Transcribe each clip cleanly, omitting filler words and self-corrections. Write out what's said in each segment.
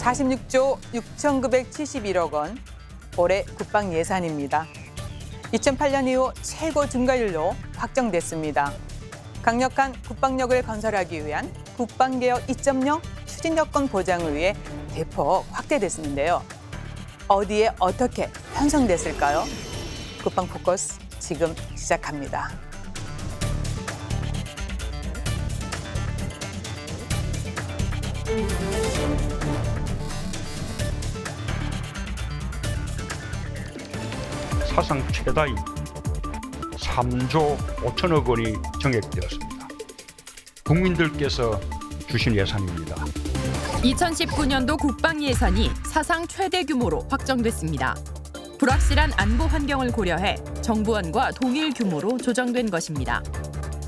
46조 6,971억 원, 올해 국방 예산입니다. 2008년 이후 최고 증가율로 확정됐습니다. 강력한 국방력을 건설하기 위한 국방개혁 2.0 추진 여건 보장을 위해 대폭 확대됐는데요. 어디에 어떻게 편성됐을까요? 국방 포커스 지금 시작합니다. 사상 최다인 3조 5천억 원이 정액되었습니다. 국민들께서 주신 예산입니다. 2019년도 국방 예산이 사상 최대 규모로 확정됐습니다. 불확실한 안보 환경을 고려해 정부안과 동일 규모로 조정된 것입니다.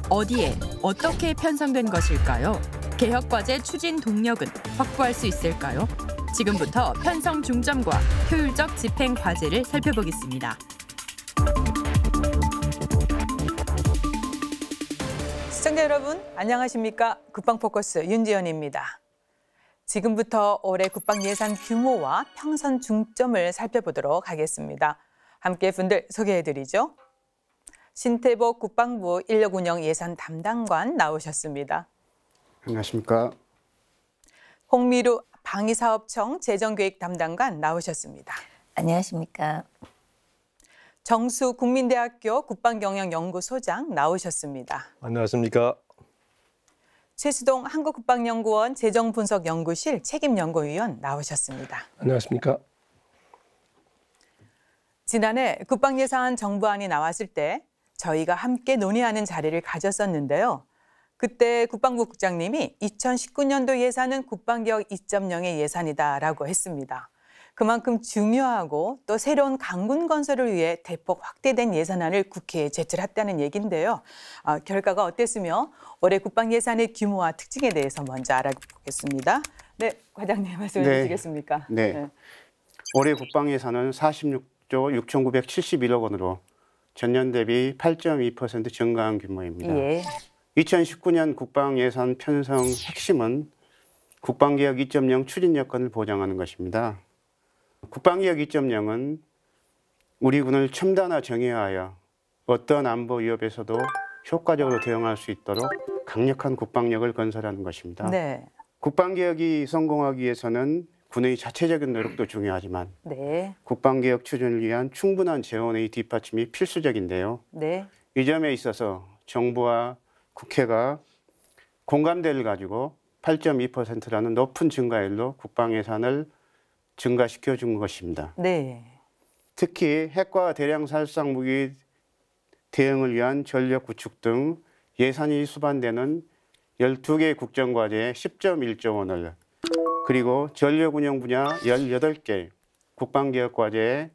어디에 어떻게 편성된 것일까요? 개혁과제 추진 동력은 확보할 수 있을까요? 지금부터 편성 중점과 효율적 집행 과제를 살펴보겠습니다. 시청자 여러분, 안녕하십니까? 국방 포커스 윤지연입니다. 지금부터 올해 국방 예산 규모와 편성 중점을 살펴보도록 하겠습니다. 함께 분들 소개해드리죠. 신태복 국방부 인력운영 예산 담당관 나오셨습니다. 안녕하십니까? 홍미루 방위사업청 재정계획 담당관 나오셨습니다. 안녕하십니까? 정수 국민대학교 국방경영연구소장 나오셨습니다. 안녕하십니까? 최수동 한국국방연구원 재정분석연구실 책임연구위원 나오셨습니다. 안녕하십니까? 지난해 국방예산 정부안이 나왔을 때 저희가 함께 논의하는 자리를 가졌었는데요. 그때 국방부 국장님이 2019년도 예산은 국방개혁 2.0의 예산이다라고 했습니다. 그만큼 중요하고 또 새로운 강군 건설을 위해 대폭 확대된 예산안을 국회에 제출했다는 얘기인데요. 결과가 어땠으며 올해 국방 예산의 규모와 특징에 대해서 먼저 알아보겠습니다. 네, 과장님 말씀해 주시겠습니까? 네. 올해 국방 예산은 46조 6,971억 원으로 전년 대비 8.2% 증가한 규모입니다. 예. 2019년 국방 예산 편성 핵심은 국방개혁 2.0 추진 여건을 보장하는 것입니다. 국방개혁 2.0은 우리 군을 첨단화 정예하여 어떤 안보 위협에서도 효과적으로 대응할 수 있도록 강력한 국방력을 건설하는 것입니다. 네. 국방개혁이 성공하기 위해서는 군의 자체적인 노력도 중요하지만 국방개혁 추진을 위한 충분한 재원의 뒷받침이 필수적인데요. 이 점에 있어서 정부와 국회가 공감대를 가지고 8.2%라는 높은 증가율로 국방 예산을 증가시켜 준 것입니다. 특히 핵과 대량 살상 무기 대응을 위한 전력 구축 등 예산이 수반되는 12개 국정과제에 10.1조 원을 그리고 전력 운영 분야 18개 국방개혁 과제에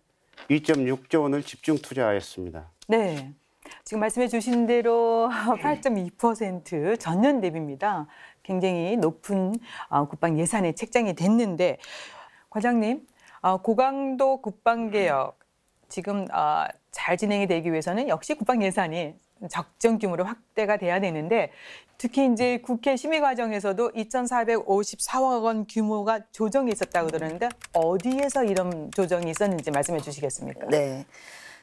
2.6조 원을 집중 투자하였습니다. 네. 지금 말씀해 주신 대로 8.2% 전년 대비입니다. 굉장히 높은 국방 예산의 책정이 됐는데 과장님, 고강도 국방개혁 지금 잘 진행이 되기 위해서는 역시 국방 예산이 적정 규모로 확대가 돼야 되는데 특히 이제 국회 심의 과정에서도 2,454억 원 규모가 조정이 있었다고 들었는데 어디에서 이런 조정이 있었는지 말씀해 주시겠습니까? 네.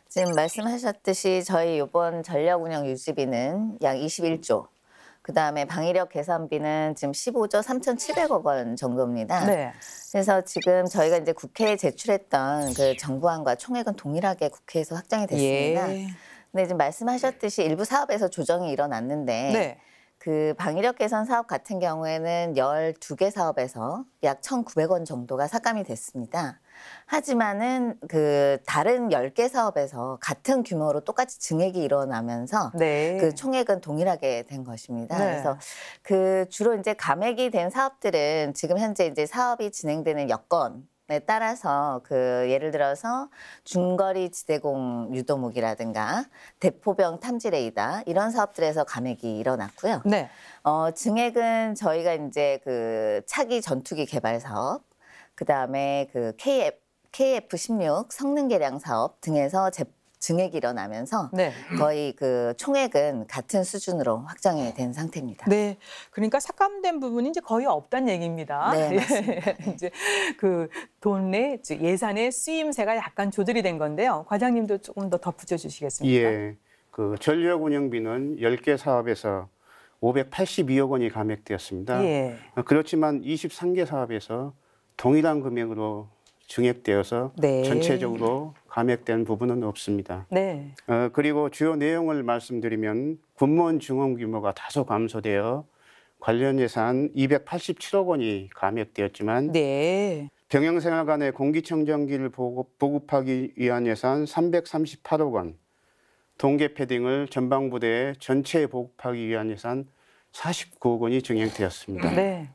지금 말씀하셨듯이 저희 이번 전력 운영 유지비는 약 21조, 그다음에 방위력 개선비는 지금 15조 3,700억 원 정도입니다. 그래서 지금 저희가 이제 국회에 제출했던 그 정부안과 총액은 동일하게 국회에서 확정이 됐습니다. 근데 지금 말씀하셨듯이 일부 사업에서 조정이 일어났는데 그 방위력 개선 사업 같은 경우에는 12개 사업에서 약 1,900원 정도가 삭감이 됐습니다. 하지만은 그 다른 10개 사업에서 같은 규모로 똑같이 증액이 일어나면서 그 총액은 동일하게 된 것입니다. 그래서 그 주로 이제 감액이 된 사업들은 지금 현재 이제 사업이 진행되는 여건에 따라서 그 예를 들어서 중거리 지대공 유도무기라든가 대포병 탐지 레이더 이런 사업들에서 감액이 일어났고요. 증액은 저희가 이제 그 차기 전투기 개발 사업, 그 다음에 그 KF-16 성능 개량 사업 등에서 증액이 일어나면서 네. 거의 그 총액은 같은 수준으로 확정이 된 상태입니다. 네, 그러니까 삭감된 부분이 이제 거의 없다는 얘기입니다. 네, 맞습니다. 이제 그 돈의 예산의 쓰임새가 약간 조절이 된 건데요. 과장님도 조금 더 덧붙여 주시겠습니까? 예, 그 전력 운영비는 10개 사업에서 582억 원이 감액되었습니다. 예. 그렇지만 23개 사업에서 동일한 금액으로 증액되어서 네. 전체적으로 감액된 부분은 없습니다. 네. 그리고 주요 내용을 말씀드리면 군무원 증원 규모가 다소 감소되어 관련 예산 287억 원이 감액되었지만 네. 병영생활관의 공기청정기를 보급하기 위한 예산 338억 원, 동계 패딩을 전방부대에 전체에 보급하기 위한 예산 49억 원이 증액되었습니다. 네.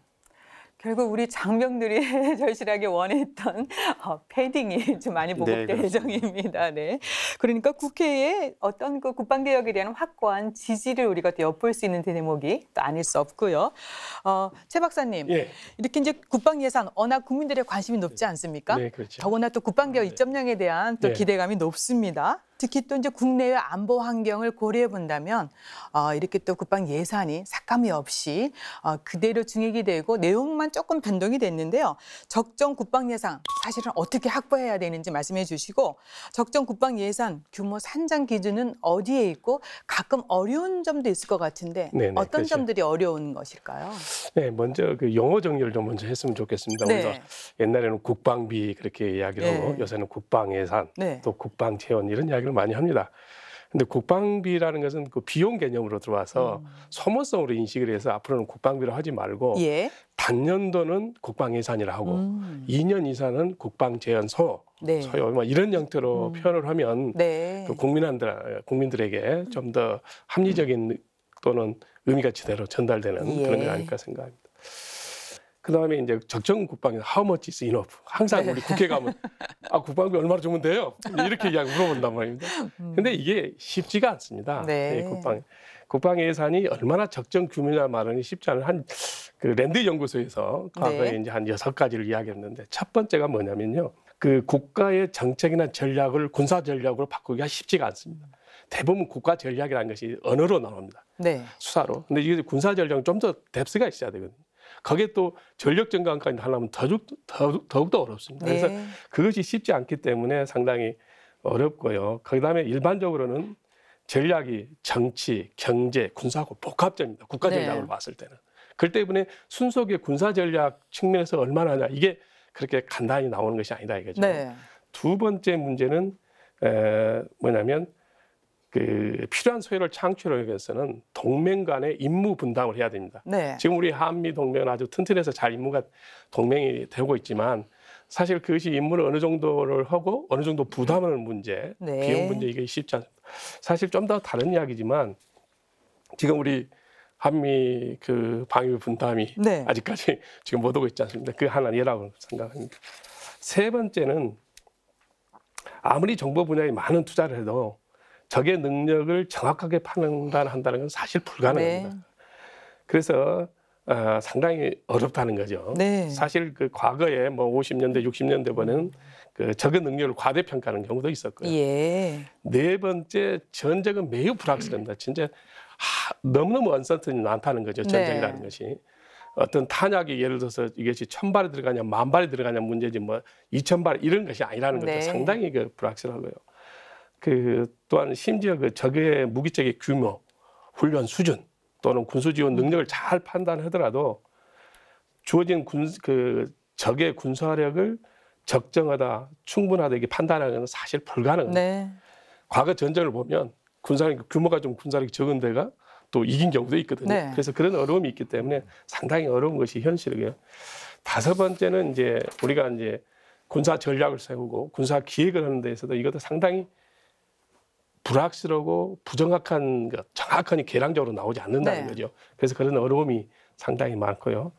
결국 우리 장병들이 절실하게 원했던 패딩이 좀 많이 보급될 네, 예정입니다. 네. 그러니까 국회에 어떤 그 국방개혁에 대한 확고한 지지를 우리가 또 엿볼 수 있는 대목이 또 아닐 수 없고요. 최 박사님, 예. 이렇게 이제 국방 예산 워낙 국민들의 관심이 높지 않습니까? 네, 그렇죠. 더구나 또 국방개혁 2.0에 대한 또 네. 기대감이 높습니다. 특히 또 이제 국내외 안보 환경을 고려해 본다면 이렇게 또 국방 예산이 삭감이 없이 그대로 증액이 되고 내용만 조금 변동이 됐는데요. 적정 국방 예산 사실은 어떻게 확보해야 되는지 말씀해 주시고 적정 국방 예산 규모 산정 기준은 어디에 있고 가끔 어려운 점도 있을 것 같은데 네네, 어떤 그렇죠. 점들이 어려운 것일까요? 네, 먼저 그 용어 정리를 좀 먼저 했으면 좋겠습니다. 네. 우리가 옛날에는 국방비 그렇게 이야기를 하고 네. 요새는 국방 예산, 네. 또 국방 재원 이런 이야기를 많이 합니다. 근데 국방비라는 것은 그 비용 개념으로 들어와서 소모성으로 인식을 해서 앞으로는 국방비로 하지 말고 예. 단년도는 국방 예산이라 하고 2년 이상은 국방 재원소, 네. 소요 뭐 이런 형태로 표현을 하면 네. 그 국민들에게 좀 더 합리적인 또는 의미가 제대로 전달되는 예. 그런 게 아닐까 생각합니다. 그다음에 이제 적정 국방이 how much is enough. 항상 네. 우리 국회 가면 국방비 얼마나 주면 돼요? 이렇게 이야기 물어본단 말입니다. 근데 이게 쉽지가 않습니다. 네. 이 국방 예산이 얼마나 적정 규모냐 말하는 쉽지 않은 그 랜드 연구소에서 과거에 네. 이제 한 6가지를 이야기했는데 첫 번째가 뭐냐면요. 그 국가의 정책이나 전략을 군사 전략으로 바꾸기가 쉽지가 않습니다. 대부분 국가 전략이라는 것이 언어로 나옵니다. 네. 수사로. 근데 이게 군사 전략은 좀 더 뎁스가 있어야 되거든요. 거기에 또 전력 증강까지 하려면 더욱더 어렵습니다. 그래서 네. 그것이 쉽지 않기 때문에 상당히 어렵고요. 그다음에 일반적으로는 전략이 정치, 경제, 군사하고 복합적입니다. 국가 전략으로 네. 봤을 때는. 그렇기 때문에 순속의 군사 전략 측면에서 얼마나 하냐 이게 그렇게 간단히 나오는 것이 아니다 이거죠. 네. 두 번째 문제는 뭐냐면 그 필요한 소요를 창출하기 위해서는 동맹 간의 임무 분담을 해야 됩니다. 네. 지금 우리 한미 동맹은 아주 튼튼해서 잘 임무가 동맹이 되고 있지만 사실 그것이 임무를 어느 정도를 하고 어느 정도 부담하는 문제, 네. 비용 문제 이게 쉽지 않습니다. 사실 좀 더 다른 이야기지만 지금 우리 한미 그 방위 분담이 네. 아직까지 지금 못 오고 있지 않습니까? 그 하나 예라고 생각합니다. 세 번째는 아무리 정보 분야에 많은 투자를 해도 적의 능력을 정확하게 판단한다는 건 사실 불가능합니다. 네. 그래서 상당히 어렵다는 거죠. 네. 사실 그 과거에 뭐 50년대, 60년대 보면 그 적의 능력을 과대평가하는 경우도 있었고요. 예. 네 번째, 전적은 매우 불확실합니다. 진짜 너무너무 언서튼이 많다는 거죠. 전쟁이라는 네. 것이. 어떤 탄약이 예를 들어서 이것이 1000발이 들어가냐, 10,000발이 들어가냐 문제지 뭐 2000발 이런 것이 아니라는 거죠. 네. 상당히 그 불확실하고요. 그 또한 심지어 그 적의 무기적인 규모, 훈련 수준 또는 군수 지원 능력을 잘 판단하더라도 주어진 그 적의 군사력을 적정하다, 충분하다 이게 판단하는 건 사실 불가능합니다. 네. 과거 전쟁을 보면 군사력 규모가 좀 군사력이 적은 데가 또 이긴 경우도 있거든요. 네. 그래서 그런 어려움이 있기 때문에 상당히 어려운 것이 현실이고요. 다섯 번째는 이제 우리가 이제 군사 전략을 세우고 군사 기획을 하는 데 있어도 이것도 상당히 불확실하고 부정확한 정확하니 계량적으로 나오지 않는다는 네. 거죠. 그래서 그런 어려움이 상당히 많고요.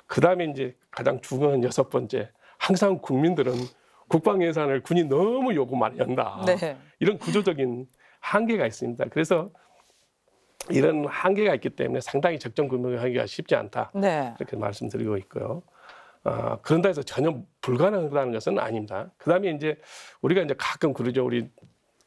그다음에 이제 가장 중요한 여섯 번째, 항상 국민들은 국방 예산을 군이 너무 요구 많이 한다. 네. 이런 구조적인 한계가 있습니다. 그래서 이런 한계가 있기 때문에 상당히 적정 규모를 하기가 쉽지 않다. 네. 이렇게 말씀드리고 있고요. 그런다 해서 전혀 불가능하다는 것은 아닙니다. 그다음에 이제 우리가 이제 가끔 그러죠. 우리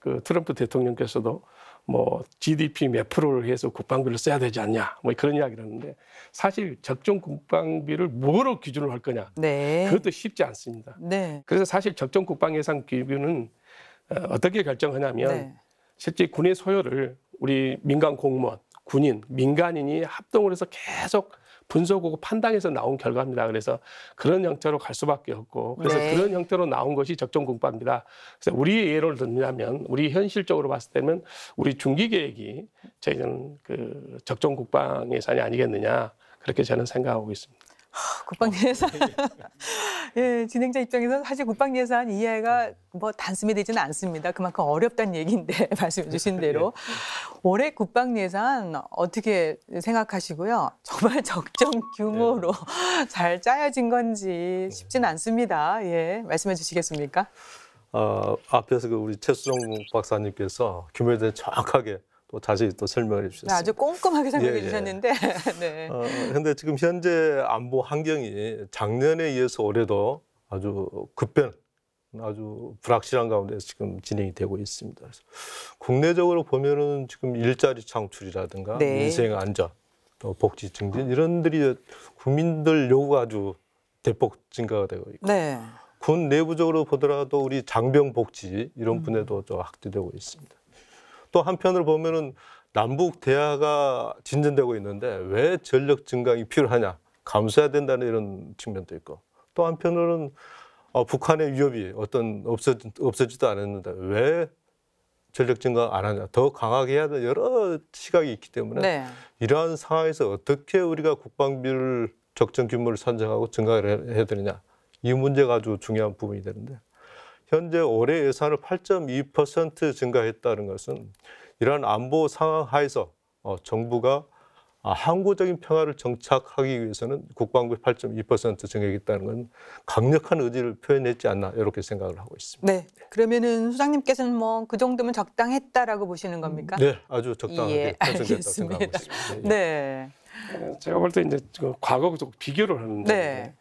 그 트럼프 대통령께서도 뭐 GDP 몇 프로를 해서 국방비를 써야 되지 않냐 뭐 그런 이야기를 하는데 사실 적정 국방비를 뭐로 기준을 할 거냐 네. 그것도 쉽지 않습니다. 네. 그래서 사실 적정 국방 예산 기준은 어떻게 결정하냐면 네. 실제 군의 소요를 우리 민간 공무원, 군인, 민간인이 합동을 해서 계속 분석하고 판단해서 나온 결과입니다. 그래서 그런 형태로 갈 수밖에 없고 그래서 네. 그런 형태로 나온 것이 적정 국방비다. 그래서 우리 예를 들면 우리 현실적으로 봤을 때는 우리 중기 계획이 저희는 그 적정 국방 예산이 아니겠느냐 그렇게 저는 생각하고 있습니다. 국방 예산. 예, 진행자 입장에서 사실 국방 예산 이해가 뭐 단숨에 되지는 않습니다. 그만큼 어렵다는 얘기인데 말씀해 주신 대로 올해 국방 예산 어떻게 생각하시고요? 정말 적정 규모로 잘 짜여진 건지 쉽지는 않습니다. 예, 말씀해 주시겠습니까? 앞에서 우리 최수정 박사님께서 규모에 대해 정확하게 또 자세히 또 설명을 해주셨습니다. 아주 꼼꼼하게 설명해 예, 예. 주셨는데. 네. 그런데 지금 현재 안보 환경이 작년에 이어서 올해도 아주 급변, 아주 불확실한 가운데 지금 진행이 되고 있습니다. 그래서 국내적으로 보면은 지금 일자리 창출이라든가 네. 민생 안전, 또 복지 증진 이런들이 국민들 요구가 아주 대폭 증가가 되고 있고. 네. 군 내부적으로 보더라도 우리 장병 복지 이런 분야도 좀 확대되고 있습니다. 또 한편으로 보면은 남북 대화가 진전되고 있는데 왜 전력 증강이 필요하냐, 감수해야 된다는 이런 측면도 있고 또 한편으로는 북한의 위협이 없어지도 않았는데 왜 전력 증강 안 하냐, 더 강하게 해야 되는 여러 시각이 있기 때문에 네. 이러한 상황에서 어떻게 우리가 국방비를 적정 규모를 산정하고 증가를 해야 되느냐, 이 문제가 아주 중요한 부분이 되는데 현재 올해 예산을 8.2% 증가했다는 것은 이러한 안보 상황 하에서 정부가 항구적인 평화를 정착하기 위해서는 국방비 8.2% 증액했다는 건 강력한 의지를 표현했지 않나 이렇게 생각을 하고 있습니다. 네. 그러면은 소장님께서는 뭐 그 정도면 적당했다라고 보시는 겁니까? 네, 아주 적당하게 예, 편성됐다고 생각하고 알겠습니다. 있습니다. 네. 제가 볼 때 이제 과거하고 좀 비교를 하는데 네.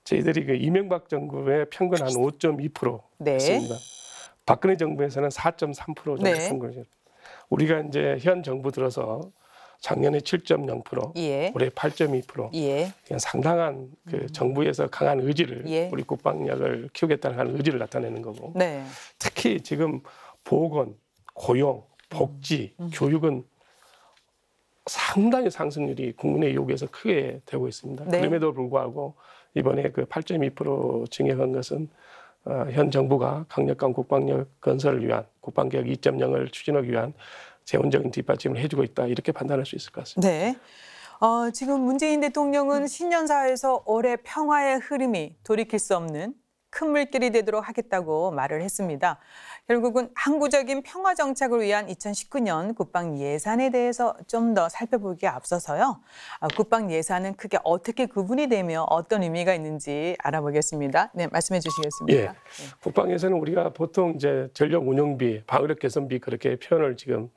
저희들이 그 이명박 정부의 평균 한 5.2%였습니다. 네. 박근혜 정부에서는 4.3% 정도 네. 한 거죠. 우리가 이제 현 정부 들어서 작년에 7.0%, 예. 올해 8.2%. 예. 그냥 상당한 그 정부에서 강한 의지를 예. 우리 국방력을 키우겠다는 강한 의지를 나타내는 거고 네. 특히 지금 보건, 고용, 복지, 교육은 상당히 상승률이 국민의 요구에서 크게 되고 있습니다. 네. 그럼에도 불구하고 이번에 그 8.2% 증액한 것은 현 정부가 강력한 국방력 건설을 위한 국방개혁 2.0을 추진하기 위한 재원적인 뒷받침을 해주고 있다 이렇게 판단할 수 있을 것 같습니다. 네. 지금 문재인 대통령은 신년사에서 올해 평화의 흐름이 돌이킬 수 없는 큰 물길이 되도록 하겠다고 말을 했습니다. 결국은 항구적인 평화 정착을 위한 2019년 국방 예산에 대해서 좀 더 살펴보기에 앞서서요. 국방 예산은 크게 어떻게 구분이 되며 어떤 의미가 있는지 알아보겠습니다. 네, 말씀해 주시겠습니까? 예. 국방 예산은 우리가 보통 이제 전력 운영비, 방위력 개선비 그렇게 표현을 지금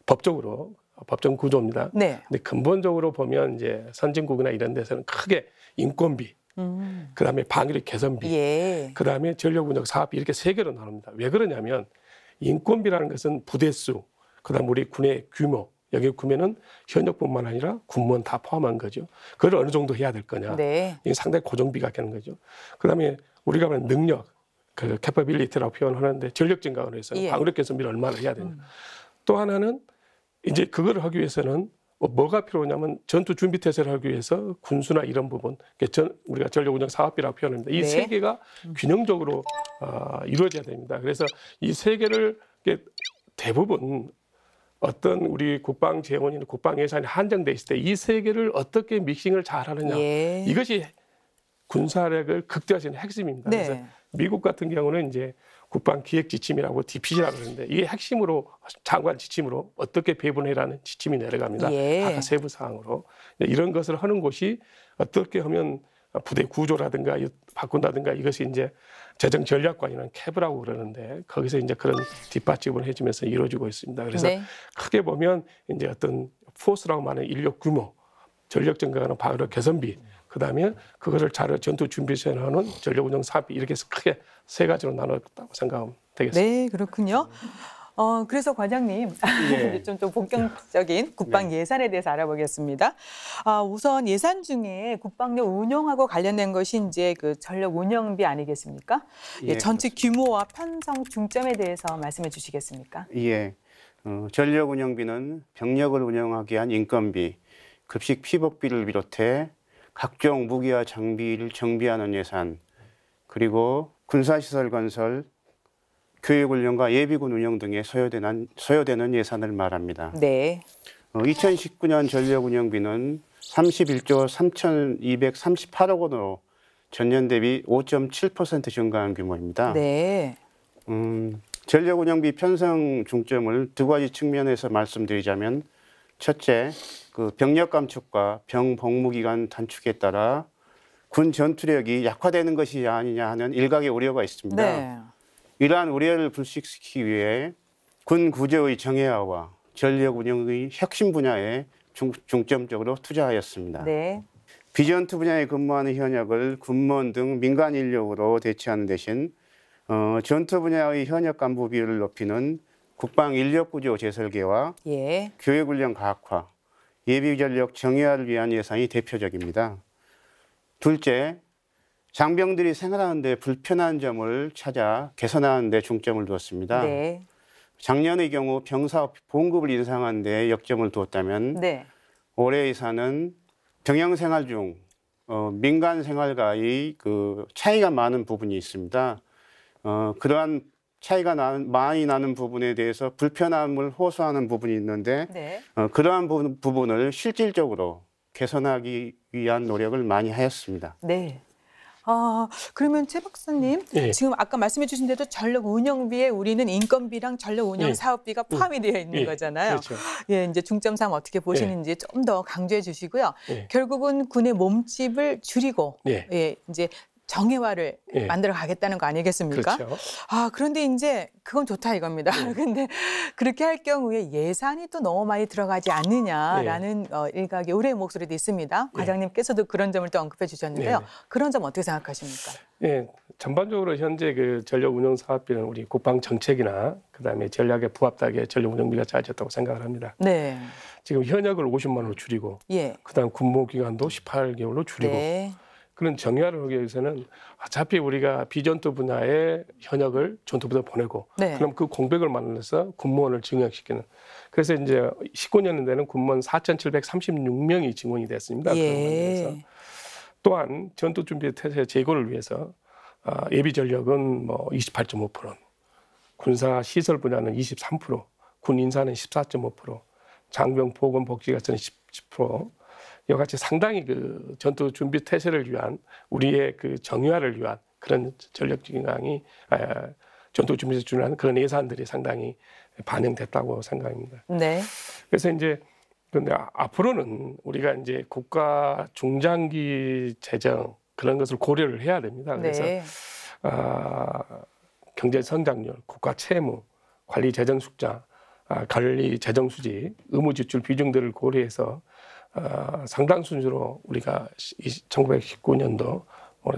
법적으로 법정 구조입니다. 네. 근데 근본적으로 보면 이제 선진국이나 이런 데서는 크게 인건비, 그다음에 방위력 개선비, 예. 그다음에 전력 운영 사업비 이렇게 세 개로 나눕니다. 왜 그러냐면 인건비라는 것은 부대 수, 그다음 우리 군의 규모, 여기 구매는 현역뿐만 아니라 군무원 다 포함한 거죠. 그걸 어느 정도 해야 될 거냐. 네. 이게 상당히 고정비가 되는 거죠. 그다음에 우리가 말하는 능력, 그 캐퍼빌리티라고 표현하는데 전력 증강을 해서 예. 방위력 개선비를 얼마나 해야 되냐. 또 하나는 이제 그걸 하기 위해서는 뭐가 필요하냐면 전투 준비 태세를 하기 위해서 군수나 이런 부분, 우리가 전력 운영 사업비라고 표현합니다. 이 세 네. 개가 균형적으로 이루어져야 됩니다. 그래서 이 세 개를 대부분 어떤 우리 국방 재원이나 국방 예산이 한정돼 있을 때 이 세 개를 어떻게 믹싱을 잘 하느냐, 예. 이것이 군사력을 극대화시키는 핵심입니다. 네. 그래서 미국 같은 경우는 이제 국방 기획 지침이라고 DPG라고 그러는데 이게 핵심으로 장관 지침으로 어떻게 배분해라는 지침이 내려갑니다. 예. 각 세부 사항으로 이런 것을 하는 곳이 어떻게 하면 부대 구조라든가 바꾼다든가 이것이 이제 재정 전략관이라는 캡이라고 그러는데 거기서 이제 그런 뒷받침을 해주면서 이루어지고 있습니다. 그래서 네. 크게 보면 이제 어떤 포스라고 말하는 인력 규모, 전력 증강하는 방위력 개선비, 그다음에 그거를 잘 전투 준비시하는 전력 운영 사업비 이렇게 해서 크게 세 가지로 나눴다고 생각하면 되겠습니다. 네, 그렇군요. 그래서 과장님, 예. 이제 좀 본격적인 국방 예산에 대해서 알아보겠습니다. 우선 예산 중에 국방력 운영하고 관련된 것이 이제 그 전력 운영비 아니겠습니까? 예, 전체 규모와 편성 중점에 대해서 말씀해 주시겠습니까? 예. 전력 운영비는 병력을 운영하기 위한 인건비, 급식 피복비를 비롯해 각종 무기와 장비를 정비하는 예산, 그리고 군사시설 건설, 교육훈련과 예비군 운영 등에 소요되는 예산을 말합니다. 네. 2019년 전력운영비는 31조 3,238억 원으로 전년 대비 5.7% 증가한 규모입니다. 네. 전력운영비 편성 중점을 두 가지 측면에서 말씀드리자면, 첫째, 그 병력 감축과 병 복무 기간 단축에 따라 군 전투력이 약화되는 것이 아니냐 하는 일각의 우려가 있습니다. 네. 이러한 우려를 불식시키기 위해 군 구조의 정예화와 전력 운영의 혁신 분야에 중점적으로 투자하였습니다. 네. 비전투 분야에 근무하는 현역을 군무원 등 민간 인력으로 대체하는 대신 전투 분야의 현역 간부 비율을 높이는 국방 인력 구조 재설계와 예. 교육훈련 가학화, 예비 전력 정예화를 위한 예산이 대표적입니다. 둘째, 장병들이 생활하는 데 불편한 점을 찾아 개선하는 데 중점을 두었습니다. 네. 작년의 경우 병사업 봉급을 인상하는 데 역점을 두었다면 네. 올해 예산은 병영 생활 중 민간 생활과의 그 차이가 많은 부분이 있습니다. 그러한 차이가 많이 나는 부분에 대해서 불편함을 호소하는 부분이 있는데 네. 그러한 부분을 실질적으로 개선하기 위한 노력을 많이 하였습니다. 네. 그러면 최 박사님, 예. 지금 아까 말씀해 주신 대로 전력 운영비에 우리는 인건비랑 전력 운영 예. 사업비가 포함이 되어 있는 예. 거잖아요. 그렇죠. 예, 이제 중점 삼아 어떻게 보시는지 좀 더 강조해 주시고요. 예. 결국은 군의 몸집을 줄이고 예. 예, 이제 정예화를 예. 만들어 가겠다는 거 아니겠습니까? 그렇죠. 그런데 이제 그건 좋다 이겁니다. 근데 그렇게 할 경우에 예산이 또 너무 많이 들어가지 않느냐라는 일각의 우려의 목소리도 있습니다. 과장님께서도 그런 점을 또 언급해 주셨는데요. 네. 그런 점 어떻게 생각하십니까? 예, 전반적으로 현재 그 전력 운영 사업비는 우리 국방 정책이나 그다음에 전략에 부합하게 전력 운영비가 짜졌다고 생각을 합니다. 네. 지금 현역을 50만으로 줄이고, 예. 그다음 군무 기간도 18개월로 줄이고, 네. 그런 정예화를 하기 위해서는 어차피 우리가 비전투 분야의 현역을 전투부대 보내고, 네. 그럼 그 공백을 만들어서 군무원을 증액시키는. 그래서 이제 19년도에는 군무원 4,736명이 증원이 됐습니다. 예. 그래서 또한 전투 준비 태세 제고를 위해서 예비 전력은 뭐 28.5%, 군사 시설 분야는 23%, 군 인사는 14.5%, 장병 보건 복지가서는 10%. 이와 같이 상당히 그 전투 준비 태세를 위한 우리의 그 정예화를 위한 그런 전력 증강이 전투 준비에 준하는 그런 예산들이 상당히 반영됐다고 생각합니다. 네. 그래서 이제 그런데 앞으로는 우리가 이제 국가 중장기 재정 그런 것을 고려를 해야 됩니다. 그래서 네. 경제 성장률, 국가 채무, 관리 재정 숙자, 관리 재정 수지, 의무 지출 비중들을 고려해서 상당 순으로 우리가 1919년도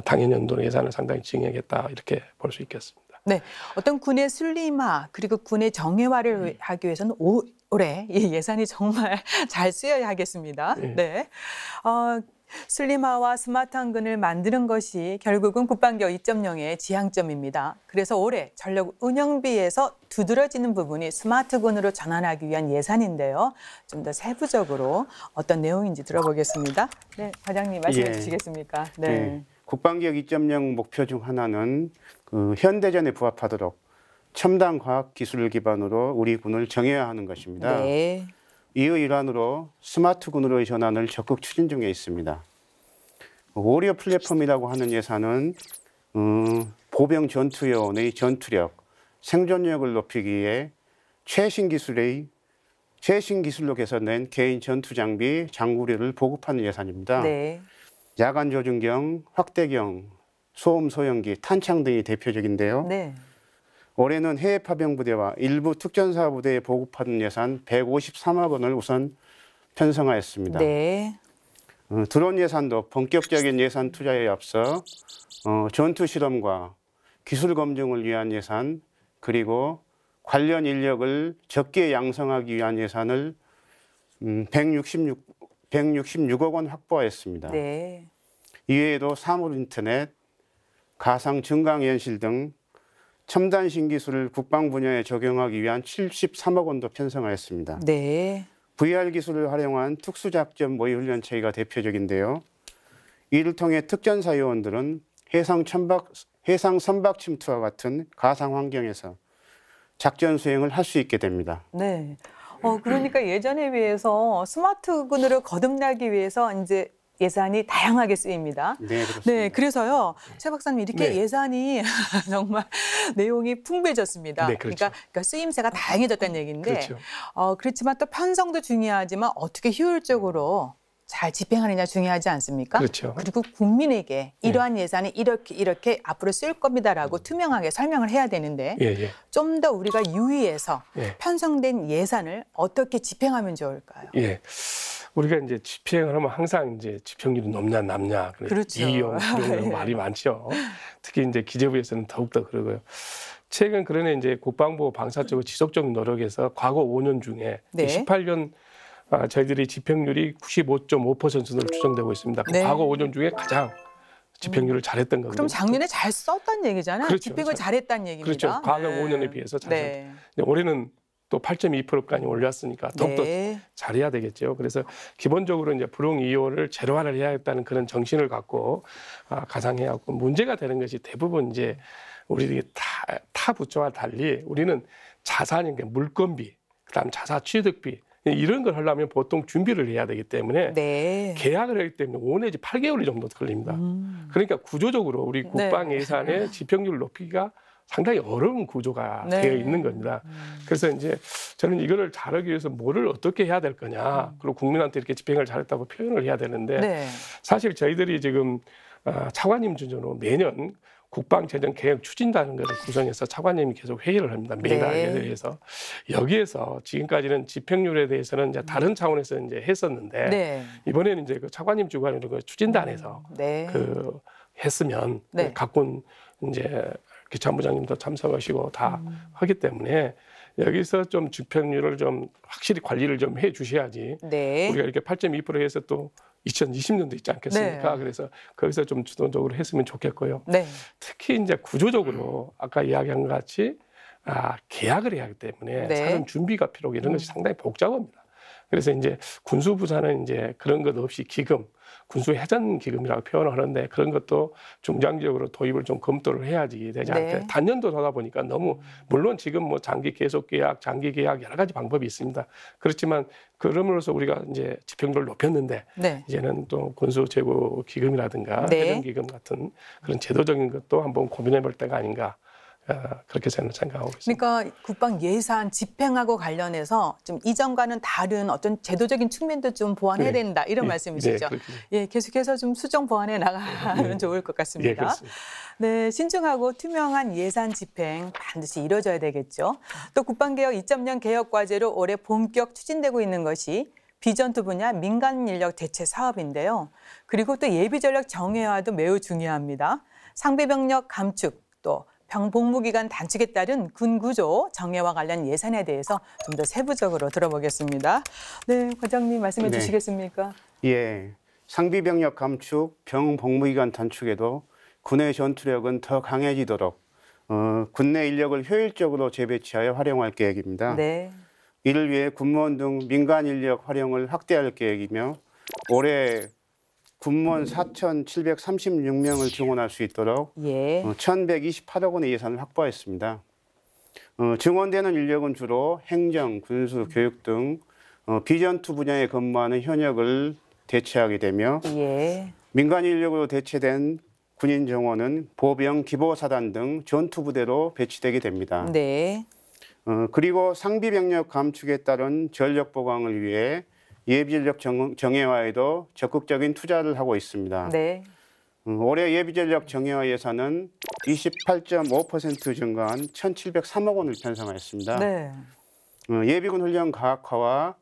당연연도 예산을 상당히 증액했다 이렇게 볼 수 있겠습니다. 네, 어떤 군의 슬림화 그리고 군의 정예화를 하기 위해서는 올해 이 예산이 정말 잘 쓰여야 하겠습니다. 네. 네, 슬림화와 스마트한 군을 만드는 것이 결국은 국방개혁 2.0의 지향점입니다. 그래서 올해 전력 운영비에서 두드러지는 부분이 스마트군으로 전환하기 위한 예산인데요. 좀 더 세부적으로 어떤 내용인지 들어보겠습니다. 네, 과장님 말씀해 주시겠습니까? 네. 네. 국방개혁 2.0 목표 중 하나는 그 현대전에 부합하도록 첨단 과학 기술을 기반으로 우리 군을 정예화하는 것입니다. 네. 이의 일환으로 스마트군으로의 전환을 적극 추진 중에 있습니다. 오리어 플랫폼이라고 하는 예산은 보병 전투요원의 전투력, 생존력을 높이기 위해 최신 기술로 개선된 개인 전투 장비, 장구류를 보급하는 예산입니다. 네. 야간 조준경, 확대경, 소음 소형기, 탄창 등이 대표적인데요. 네. 올해는 해외 파병 부대와 일부 특전사 부대에 보급하는 예산 153억 원을 우선 편성하였습니다. 네. 드론 예산도 본격적인 예산 투자에 앞서 전투 실험과 기술 검증을 위한 예산, 그리고 관련 인력을 적게 양성하기 위한 예산을 166억 원 확보하였습니다. 네. 이외에도 사물인터넷, 가상 증강현실 등 첨단 신기술을 국방 분야에 적용하기 위한 73억 원도 편성하였습니다. 네. VR 기술을 활용한 특수작전 모의훈련 체계가 대표적인데요. 이를 통해 특전사 요원들은 해상 선박 침투와 같은 가상 환경에서 작전 수행을 할 수 있게 됩니다. 네. 그러니까 예전에 비해서 스마트군으로 거듭나기 위해서 이제 예산이 다양하게 쓰입니다. 네, 그렇습니다. 네, 그래서요, 최 박사님 이렇게 네. 예산이 정말 내용이 풍부해졌습니다. 네, 그렇죠. 그러니까 쓰임새가 다양해졌다는 얘기인데, 그렇죠. 그렇지만 또 편성도 중요하지만 어떻게 효율적으로 잘 집행하느냐 중요하지 않습니까? 그렇죠. 그리고 국민에게 이러한 예산이 이렇게 앞으로 쓸 겁니다라고 투명하게 설명을 해야 되는데 예. 좀 더 우리가 유의해서 예. 편성된 예산을 어떻게 집행하면 좋을까요? 예. 우리가 이제 집행을 하면 항상 이제 집행률이 높냐 남냐, 그렇죠. 이용, 이런 예. 말이 많죠. 특히 이제 기재부에서는 더욱더 그러고요. 최근 그러네 이제 국방부 방사 쪽의 지속적 노력에서 과거 5년 중에 네. 18년 저희들이 집행률이 95.5%로 추정되고 있습니다. 네. 과거 5년 중에 가장 집행률을 잘했던 거거든요. 그럼 작년에 잘 썼다는 얘기잖아요. 그렇죠. 집행을 잘했다는 얘기입니다. 그렇죠. 과거 네. 5년에 비해서 잘했어요. 네. 올해는 또 8.2%까지 올렸으니까 더욱더 네. 잘해야 되겠죠. 그래서 기본적으로 이제 불용 이용을 제로화를 해야겠다는 그런 정신을 갖고 가상해야 하고, 문제가 되는 것이 대부분 이제 우리들이 타 부처와 달리 우리는 자산인 게 물건비, 그다음 자사 취득비 이런 걸 하려면 보통 준비를 해야 되기 때문에 네. 계약을 하기 때문에 5 내지 8개월 정도 걸립니다. 그러니까 구조적으로 우리 국방 예산의 집행률을 높이기가 상당히 어려운 구조가 네. 되어 있는 겁니다. 그래서 이제 저는 이거를 잘하기 위해서 뭐를 어떻게 해야 될 거냐, 그리고 국민한테 이렇게 집행을 잘했다고 표현을 해야 되는데 네. 사실 저희들이 지금 차관님 주전으로 매년 국방재정계획 추진단을 구성해서 차관님이 계속 회의를 합니다. 매달 회의에서 여기에서 지금까지는 집행률에 대해서는 이제 다른 차원에서 이제 했었는데 네. 이번에는 이제 그 차관님 주관으로 그 추진단에서 네. 그 했으면 네. 각군 이제 기참부장님도 참석하시고 다 하기 때문에 여기서 좀 집행률을 좀 확실히 관리를 좀 해 주셔야지. 네. 우리가 이렇게 8.2%에서 또 2020년도 있지 않겠습니까? 네. 그래서 거기서 좀 주도적으로 했으면 좋겠고요. 네. 특히 이제 구조적으로 아까 이야기한 것 같이 계약을 해야 하기 때문에 네. 사전 준비가 필요하고 이런 것이 상당히 복잡합니다. 그래서 이제 군수부사는 이제 그런 것 없이 기금, 군수회전기금이라고 표현을 하는데 그런 것도 중장기적으로 도입을 좀 검토를 해야지 되지 않을까. 네. 단년도 하다 보니까 너무 물론 지금 뭐 장기 계속 계약, 장기 계약 여러 가지 방법이 있습니다. 그렇지만 그럼으로써 우리가 이제 집행률을 높였는데 네. 이제는 또 군수 재고 기금이라든가 네. 회전기금 같은 그런 제도적인 것도 한번 고민해 볼 때가 아닌가. 그렇게 저는 생각하고 있습니다. 그러니까 국방 예산 집행하고 관련해서 좀 이전과는 다른 어떤 제도적인 측면도 좀 보완해야 네. 된다 이런 네. 말씀이시죠? 네, 예, 계속해서 좀 수정 보완해 나가면 네. 좋을 것 예, 같습니다. 그렇습니다. 네, 신중하고 투명한 예산 집행 반드시 이루어져야 되겠죠. 또 국방개혁 2.0 개혁 과제로 올해 본격 추진되고 있는 것이 비전투 분야 민간 인력 대체 사업인데요. 그리고 또 예비 전력 정예화도 매우 중요합니다. 상비병력 감축 또 병복무기간 단축에 따른 군구조 정예와 관련 예산에 대해서 좀 더 세부적으로 들어보겠습니다. 네, 과장님 말씀해 네. 주시겠습니까? 예, 상비병력 감축, 병복무기간 단축에도 군의 전투력은 더 강해지도록 군내 인력을 효율적으로 재배치하여 활용할 계획입니다. 네. 이를 위해 군무원 등 민간 인력 활용을 확대할 계획이며 올해 군무원 4,736명을 증원할 수 있도록 예. 1,128억 원의 예산을 확보했습니다. 증원되는 인력은 주로 행정, 군수, 교육 등 비전투 분야에 근무하는 현역을 대체하게 되며 예. 민간 인력으로 대체된 군인 정원은 보병, 기보사단 등 전투부대로 배치되게 됩니다. 네. 그리고 상비병력 감축에 따른 전력 보강을 위해 예비전력 정예화에도 적극적인 투자를 하고 있습니다. 네. 올해 예비전력 정예화 예산은 28.5% 증가한 1,703억 원을 편성하였습니다. 네. 예비군 훈련 가학화와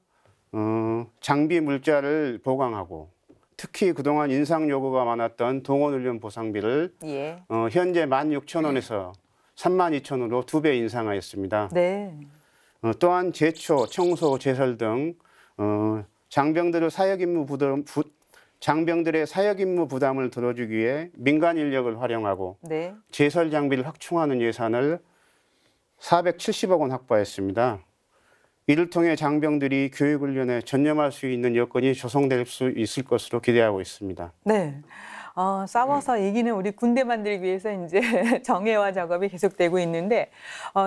장비 물자를 보강하고 특히 그동안 인상 요구가 많았던 동원훈련 보상비를 예. 현재 16,000원에서 32,000원으로 2배 인상하였습니다. 네. 또한 제초, 청소, 제설 등 장병들의 사역 임무 부담을 덜어주기 위해 민간 인력을 활용하고 네. 제설 장비를 확충하는 예산을 470억 원 확보했습니다. 이를 통해 장병들이 교육훈련에 전념할 수 있는 여건이 조성될 수 있을 것으로 기대하고 있습니다. 네. 싸워서 이기는 우리 군대 만들기 위해서 이제 정예화 작업이 계속되고 있는데,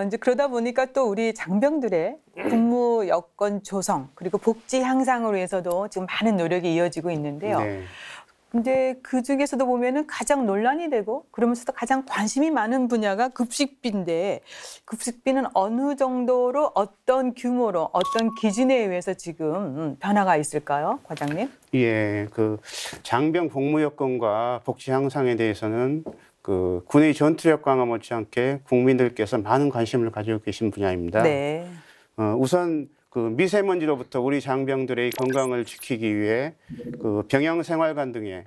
이제 그러다 보니까 또 우리 장병들의 근무 여건 조성, 그리고 복지 향상을 위해서도 지금 많은 노력이 이어지고 있는데요. 네. 근데 그 중에서도 보면은 가장 논란이 되고 그러면서도 가장 관심이 많은 분야가 급식비인데, 급식비는 어느 정도로 어떤 규모로 어떤 기준에 의해서 지금 변화가 있을까요, 과장님? 예, 그 장병 복무 여건과 복지 향상에 대해서는 그 군의 전투력 강화 못지않게 국민들께서 많은 관심을 가지고 계신 분야입니다. 네. 우선 그 미세먼지로부터 우리 장병들의 건강을 지키기 위해 그 병영생활관 등에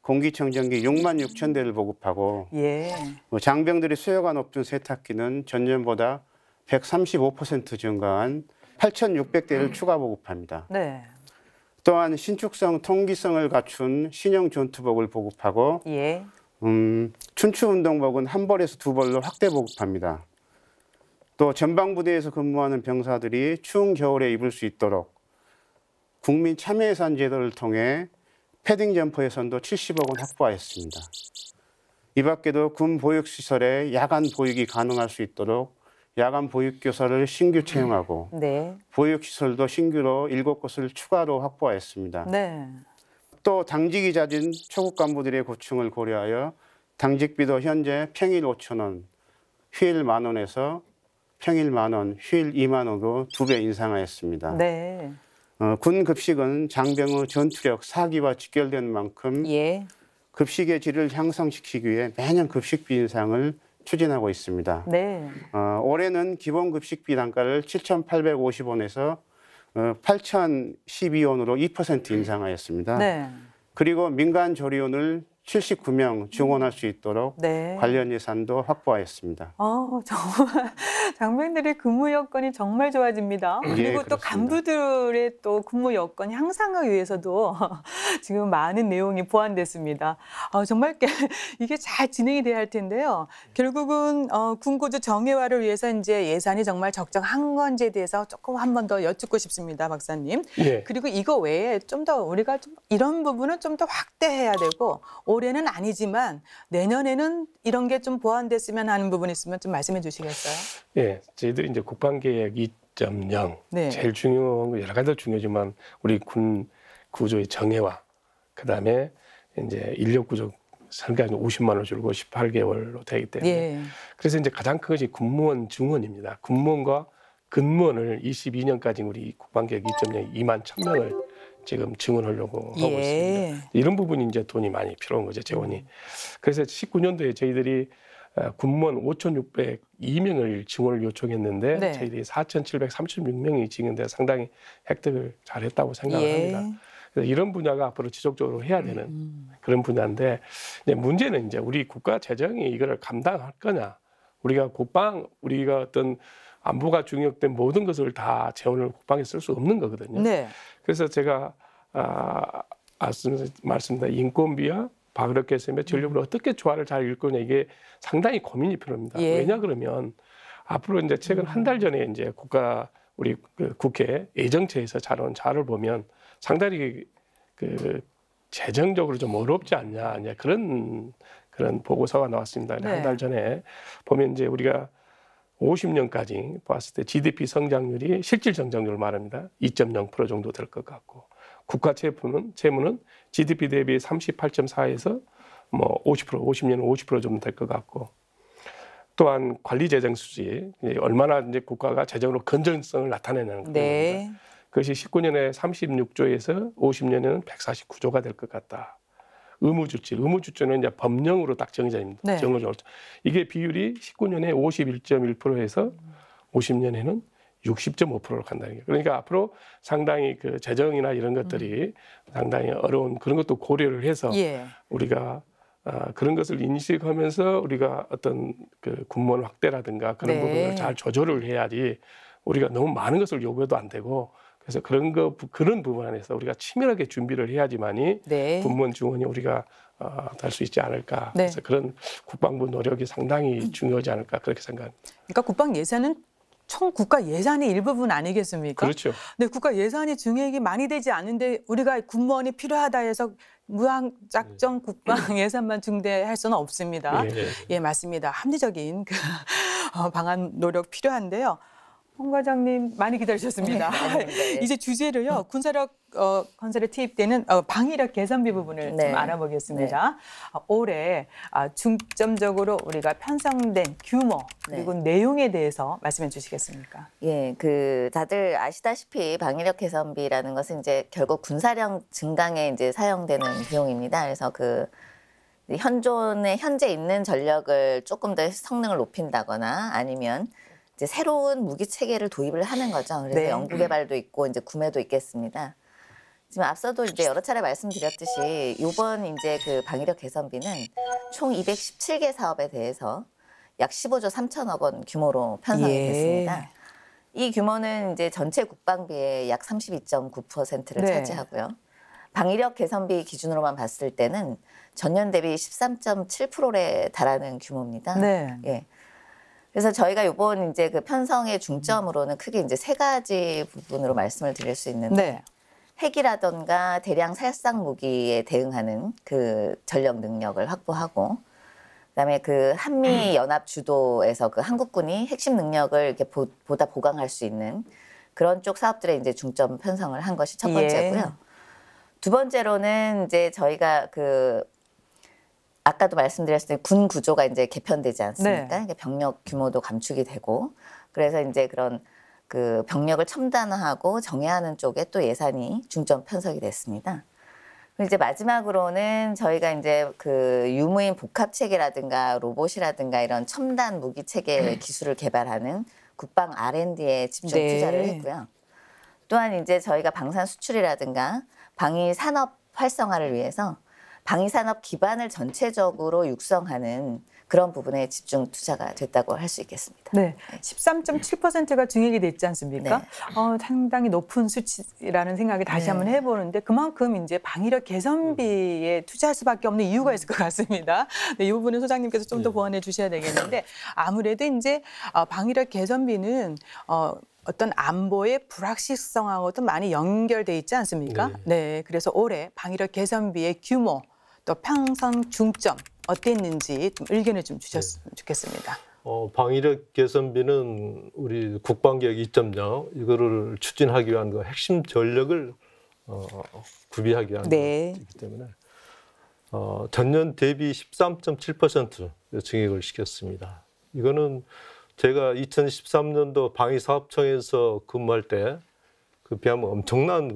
공기청정기 66,000대를 보급하고, 예. 장병들이 수요가 높은 세탁기는 전년보다 135% 증가한 8,600대를 추가 보급합니다. 네. 또한 신축성, 통기성을 갖춘 신형 전투복을 보급하고, 예. 춘추운동복은 한 벌에서 2벌로 확대 보급합니다. 또 전방부대에서 근무하는 병사들이 추운 겨울에 입을 수 있도록 국민 참여 예산 제도를 통해 패딩 점퍼 예산도 70억 원 확보하였습니다. 이 밖에도 군 보육시설에 야간 보육이 가능할 수 있도록 야간 보육교사를 신규 채용하고, 네. 보육시설도 신규로 7곳을 추가로 확보하였습니다. 네. 또 당직이 잦은 초급 간부들의 고충을 고려하여 당직비도 현재 평일 5,000원, 휴일 10,000원에서 평일 10,000원, 휴일 20,000원으로 2배 인상하였습니다. 네. 군 급식은 장병의 전투력, 사기와 직결되는 만큼 예. 급식의 질을 향상시키기 위해 매년 급식비 인상을 추진하고 있습니다. 네. 올해는 기본 급식비 단가를 7,850원에서 8,012원으로 2% 인상하였습니다. 네. 그리고 민간 조리원을 79명 증원할 수 있도록 네. 관련 예산도 확보하였습니다. 정말 장병들의 근무 여건이 정말 좋아집니다. 예, 그리고 또 그렇습니다. 간부들의 또 근무 여건 향상을 위해서도 지금 많은 내용이 보완됐습니다. 정말 이게 잘 진행이 돼야 할 텐데요. 결국은 군구조 정예화를 위해서 이제 예산이 정말 적정한 건지에 대해서 조금 한 번 더 여쭙고 싶습니다, 박사님. 예. 그리고 이거 외에 좀 더 우리가 좀 이런 부분은 좀 더 확대해야 되고, 올해는 아니지만 내년에는 이런 게 좀 보완됐으면 하는 부분이 있으면 좀 말씀해 주시겠어요? 예, 저희들이 이제 국방계획 2.0 네. 제일 중요한 거 여러 가지도 중요하지만 우리 군 구조의 정예화, 그다음에 이제 인력 구조 상당히 50만 원 줄고 18개월로 되기 때문에 예. 그래서 이제 가장 큰 것이 군무원 증원입니다. 군무원과 근무원을 22년까지 우리 국방계획 2.0 2만 1,000명을 지금 증원하려고 하고 예. 있습니다. 이런 부분이 이제 돈이 많이 필요한 거죠, 재원이. 그래서 19년도에 저희들이 군무원 5,602명을 증원을 요청했는데 네. 저희들이 4,736명이 증원돼 상당히 획득을 잘했다고 생각합니다. 그래서 이런 분야가 앞으로 지속적으로 해야 되는 그런 분야인데, 이제 문제는 이제 우리 국가 재정이 이거를 감당할 거냐. 우리가 어떤 안보가 중역된 모든 것을 다 재원을 국방에 쓸 수 없는 거거든요. 네. 그래서 제가 말씀드린 인건비와 바그렇게했으면 전력을 어떻게 조화를 잘 이룰 거냐, 이게 상당히 고민이 필요합니다. 예. 왜냐 그러면 앞으로 이제 최근 한 달 전에 이제 우리 국회 예정처에서 자료를 보면 상당히 그 재정적으로 좀 어렵지 않냐, 그런 보고서가 나왔습니다. 네. 한 달 전에 보면 이제 우리가 50년까지 봤을 때 GDP 성장률이 실질 성장률을 말합니다. 2.0% 정도 될 것 같고, 국가 채무는 GDP 대비 38.4에서 뭐 50%, 50년은 50% 정도 될 것 같고, 또한 관리 재정 수지, 얼마나 이제 국가가 재정으로 건전성을 나타내는 겁니다. 네. 그것이 19년에 36조에서 50년에는 149조가 될 것 같다. 의무주체는 이제 법령으로 딱 정해져 있습니다. 네. 이게 비율이 19년에 51.1%에서 50년에는 60.5%로 간다는 거예요. 그러니까 앞으로 상당히 그 재정이나 이런 것들이 상당히 어려운 그런 것도 고려를 해서 예. 우리가 그런 것을 인식하면서 우리가 어떤 그 군무원 확대라든가 그런 네. 부분을 잘 조절을 해야지 우리가 너무 많은 것을 요구해도 안 되고 그래서 그런 부분 안에서 우리가 치밀하게 준비를 해야지만이 네. 군무원 증원이 우리가 될 수 있지 않을까. 네. 그래서 그런 국방부 노력이 상당히 중요하지 않을까 그렇게 생각합니다. 그러니까 국방 예산은 총 국가 예산의 일부분 아니겠습니까? 그렇죠. 네, 국가 예산이 증액이 많이 되지 않은데 우리가 군무원이 필요하다 해서 무항작정 국방 예산만 증대할 수는 없습니다. 예. 예, 맞습니다. 합리적인 그 방안 노력 필요한데요. 홍 과장님 많이 기다리셨습니다. 네. 이제 주제를요. 군사력 건설에 투입되는 방위력 개선비 부분을 네. 좀 알아보겠습니다. 올해 중점적으로 우리가 편성된 규모 그리고 내용에 대해서 말씀해 주시겠습니까? 예, 다들 아시다시피 방위력 개선비라는 것은 이제 결국 군사력 증강에 이제 사용되는 비용입니다. 그래서 현재 있는 전력을 조금 더 성능을 높인다거나 아니면 이제 새로운 무기 체계를 도입을 하는 거죠. 그래서 네. 연구 개발도 있고 이제 구매도 있겠습니다. 지금 앞서도 이제 여러 차례 말씀드렸듯이 이번 이제 방위력 개선비는 총 217개 사업에 대해서 약 15조 3천억 원 규모로 편성이 됐습니다. 이 규모는 이제 전체 국방비의 약 32.9%를 네. 차지하고요. 방위력 개선비 기준으로만 봤을 때는 전년 대비 13.7%에 달하는 규모입니다. 네. 예. 그래서 저희가 이번 이제 편성의 중점으로는 크게 이제 세 가지 부분으로 말씀을 드릴 수 있는데 네. 핵이라던가 대량 살상 무기에 대응하는 전력 능력을 확보하고 그다음에 한미 연합 주도에서 한국군이 핵심 능력을 이렇게 보다 보강할 수 있는 그런 쪽 사업들에 이제 중점 편성을 한 것이 첫 번째고요. 예. 두 번째로는 이제 저희가 아까도 말씀드렸을 때 군 구조가 이제 개편되지 않습니까? 네. 병력 규모도 감축이 되고 그래서 이제 그런 병력을 첨단화하고 정예하는 쪽에 또 예산이 중점 편성이 됐습니다. 그리고 이제 마지막으로는 저희가 이제 유무인 복합 체계라든가 로봇이라든가 이런 첨단 무기 체계 기술을 개발하는 국방 R&D에 집중 네. 투자를 했고요. 또한 이제 저희가 방산 수출이라든가 방위 산업 활성화를 위해서 방위 산업 기반을 전체적으로 육성하는 그런 부분에 집중 투자가 됐다고 할 수 있겠습니다. 네, 13.7%가 증액이 됐지 않습니까? 네. 상당히 높은 수치라는 생각이 다시 한번 해보는데 그만큼 이제 방위력 개선비에 투자할 수밖에 없는 이유가 있을 것 같습니다. 네, 이 부분은 소장님께서 좀 더 보완해 주셔야 되겠는데 아무래도 이제 방위력 개선비는 어떤 안보의 불확실성하고도 많이 연결돼 있지 않습니까? 네, 그래서 올해 방위력 개선비의 규모 또 편성 중점 어땠는지 좀 의견을 좀 주셨으면 좋겠습니다. 방위력 개선비는 우리 국방개혁 2.0 이거를 추진하기 위한 그 핵심 전력을 구비하기 위한 것이기 때문에 전년 대비 13.7% 증액을 시켰습니다. 이거는 제가 2013년도 방위사업청에서 근무할 때 비하면 엄청난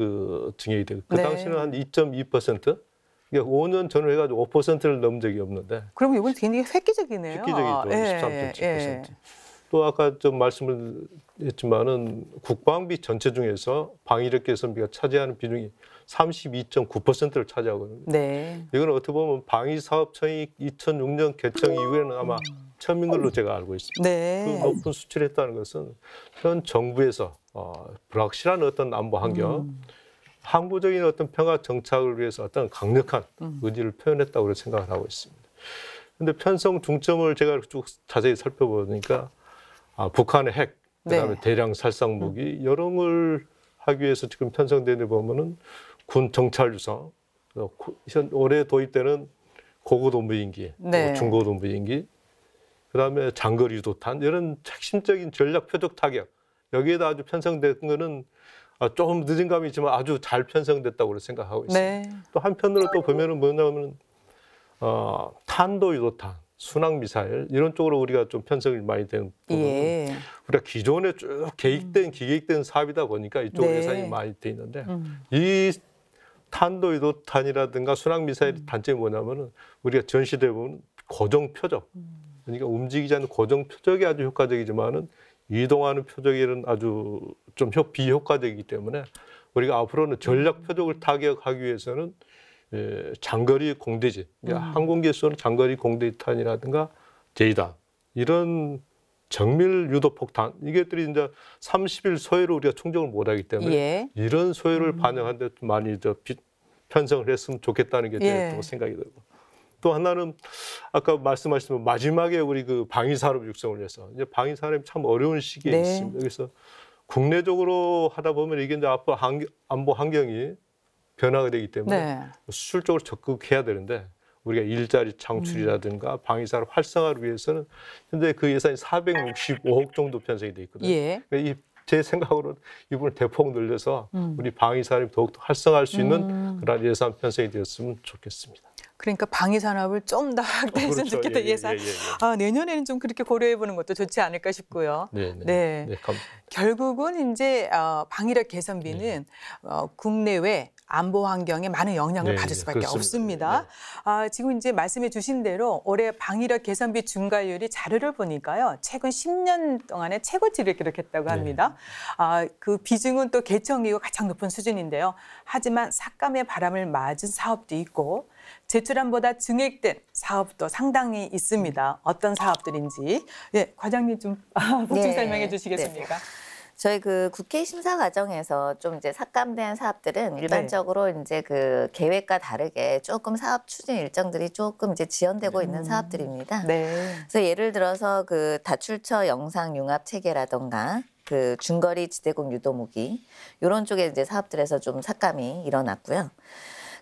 증액이 되고 그 당시는 한 2.2%. 그러니까 5년 전으로 해가지고 5%를 넘은 적이 없는데. 그럼 이건 굉장히 획기적이네요. 획기적이죠. 13.7%. 또 아까 좀 말씀을 했지만은 국방비 전체 중에서 방위력 개선비가 차지하는 비중이 32.9%를 차지하거든요. 네. 이건 어떻게 보면 방위사업청이 2006년 개청 이후에는 아마 처음인 걸로 제가 알고 있습니다. 네. 높은 수치를 했다는 것은 현 정부에서 불확실한 어떤 안보 환경, 항구적인 어떤 평화 정착을 위해서 어떤 강력한 의지를 표현했다고 생각을 하고 있습니다. 그런데 편성 중점을 제가 쭉 자세히 살펴보니까 북한의 핵, 그다음에 대량 살상 무기 이런 걸 하기 위해서 지금 편성되는 데 보면은 군 정찰 유성, 올해 도입되는 고고도 무인기, 중고도 무인기, 그다음에 장거리 유도탄 이런 핵심적인 전략 표적 타격 여기에다 아주 편성된 거는 조금 늦은 감이 있지만 아주 잘 편성됐다고 생각하고 있습니다. 또 한편으로 또 보면은 뭐냐면 탄도 유도탄, 순항 미사일 이런 쪽으로 우리가 좀 편성이 많이 되는 부분은 우리가 기존에 쭉 기획된 사업이다 보니까 이쪽 예산이 많이 돼 있는데 이 탄도 유도탄이라든가 순항 미사일 단점이 뭐냐면은 우리가 전시대 보면 고정 표적, 그러니까 움직이지 않는 고정 표적이 아주 효과적이지만은 이동하는 표적에는 아주 좀 비효과적이기 때문에 우리가 앞으로는 전략 표적을 타격하기 위해서는 장거리 공대지, 항공기에서는 장거리 공대탄이라든가 제이다 이런 정밀 유도 폭탄 이것들이 이제 30일 소요를 우리가 충족을 못하기 때문에 이런 소요를 반영하는데 많이 편성을 했으면 좋겠다는 게 또 생각이 들고, 또 하나는 아까 말씀하신 마지막에 우리 그 방위산업 육성을 위해서 이제 방위산업이 참 어려운 시기에 있습니다. 그래서 국내적으로 하다 보면 이게 이제 앞으로 안보 환경이 변화가 되기 때문에 수출적으로 적극해야 되는데 우리가 일자리 창출이라든가 방위산업 활성화를 위해서는 현재 그 예산이 465억 정도 편성이 돼 있거든요. 그러니까 제 생각으로는 이분을 대폭 늘려서 우리 방위산업이 더욱더 활성화할 수 있는 그런 예산 편성이 되었으면 좋겠습니다. 그러니까 방위산업을 좀 더 확대했으면 좋겠다 예산. 내년에는 좀 그렇게 고려해보는 것도 좋지 않을까 싶고요. 감사합니다. 결국은 이제 방위력 개선비는 국내외 안보 환경에 많은 영향을 받을 수밖에 없습니다. 지금 이제 말씀해 주신 대로 올해 방위력 개선비 증가율이 자료를 보니까요. 최근 10년 동안에 최고치를 기록했다고 합니다. 그 비중은 또 개청 이후 가장 높은 수준인데요. 하지만 삭감의 바람을 맞은 사업도 있고 제출안보다 증액된 사업도 상당히 있습니다. 어떤 사업들인지 과장님 좀 보충 설명해 주시겠습니까? 저희 그 국회 심사 과정에서 좀 이제 삭감된 사업들은 일반적으로 이제 그 계획과 다르게 조금 사업 추진 일정들이 조금 이제 지연되고 있는 사업들입니다. 그래서 예를 들어서 그 다출처 영상 융합 체계라던가 그 중거리 지대공 유도무기 이런 쪽에 이제 사업들에서 좀 삭감이 일어났고요.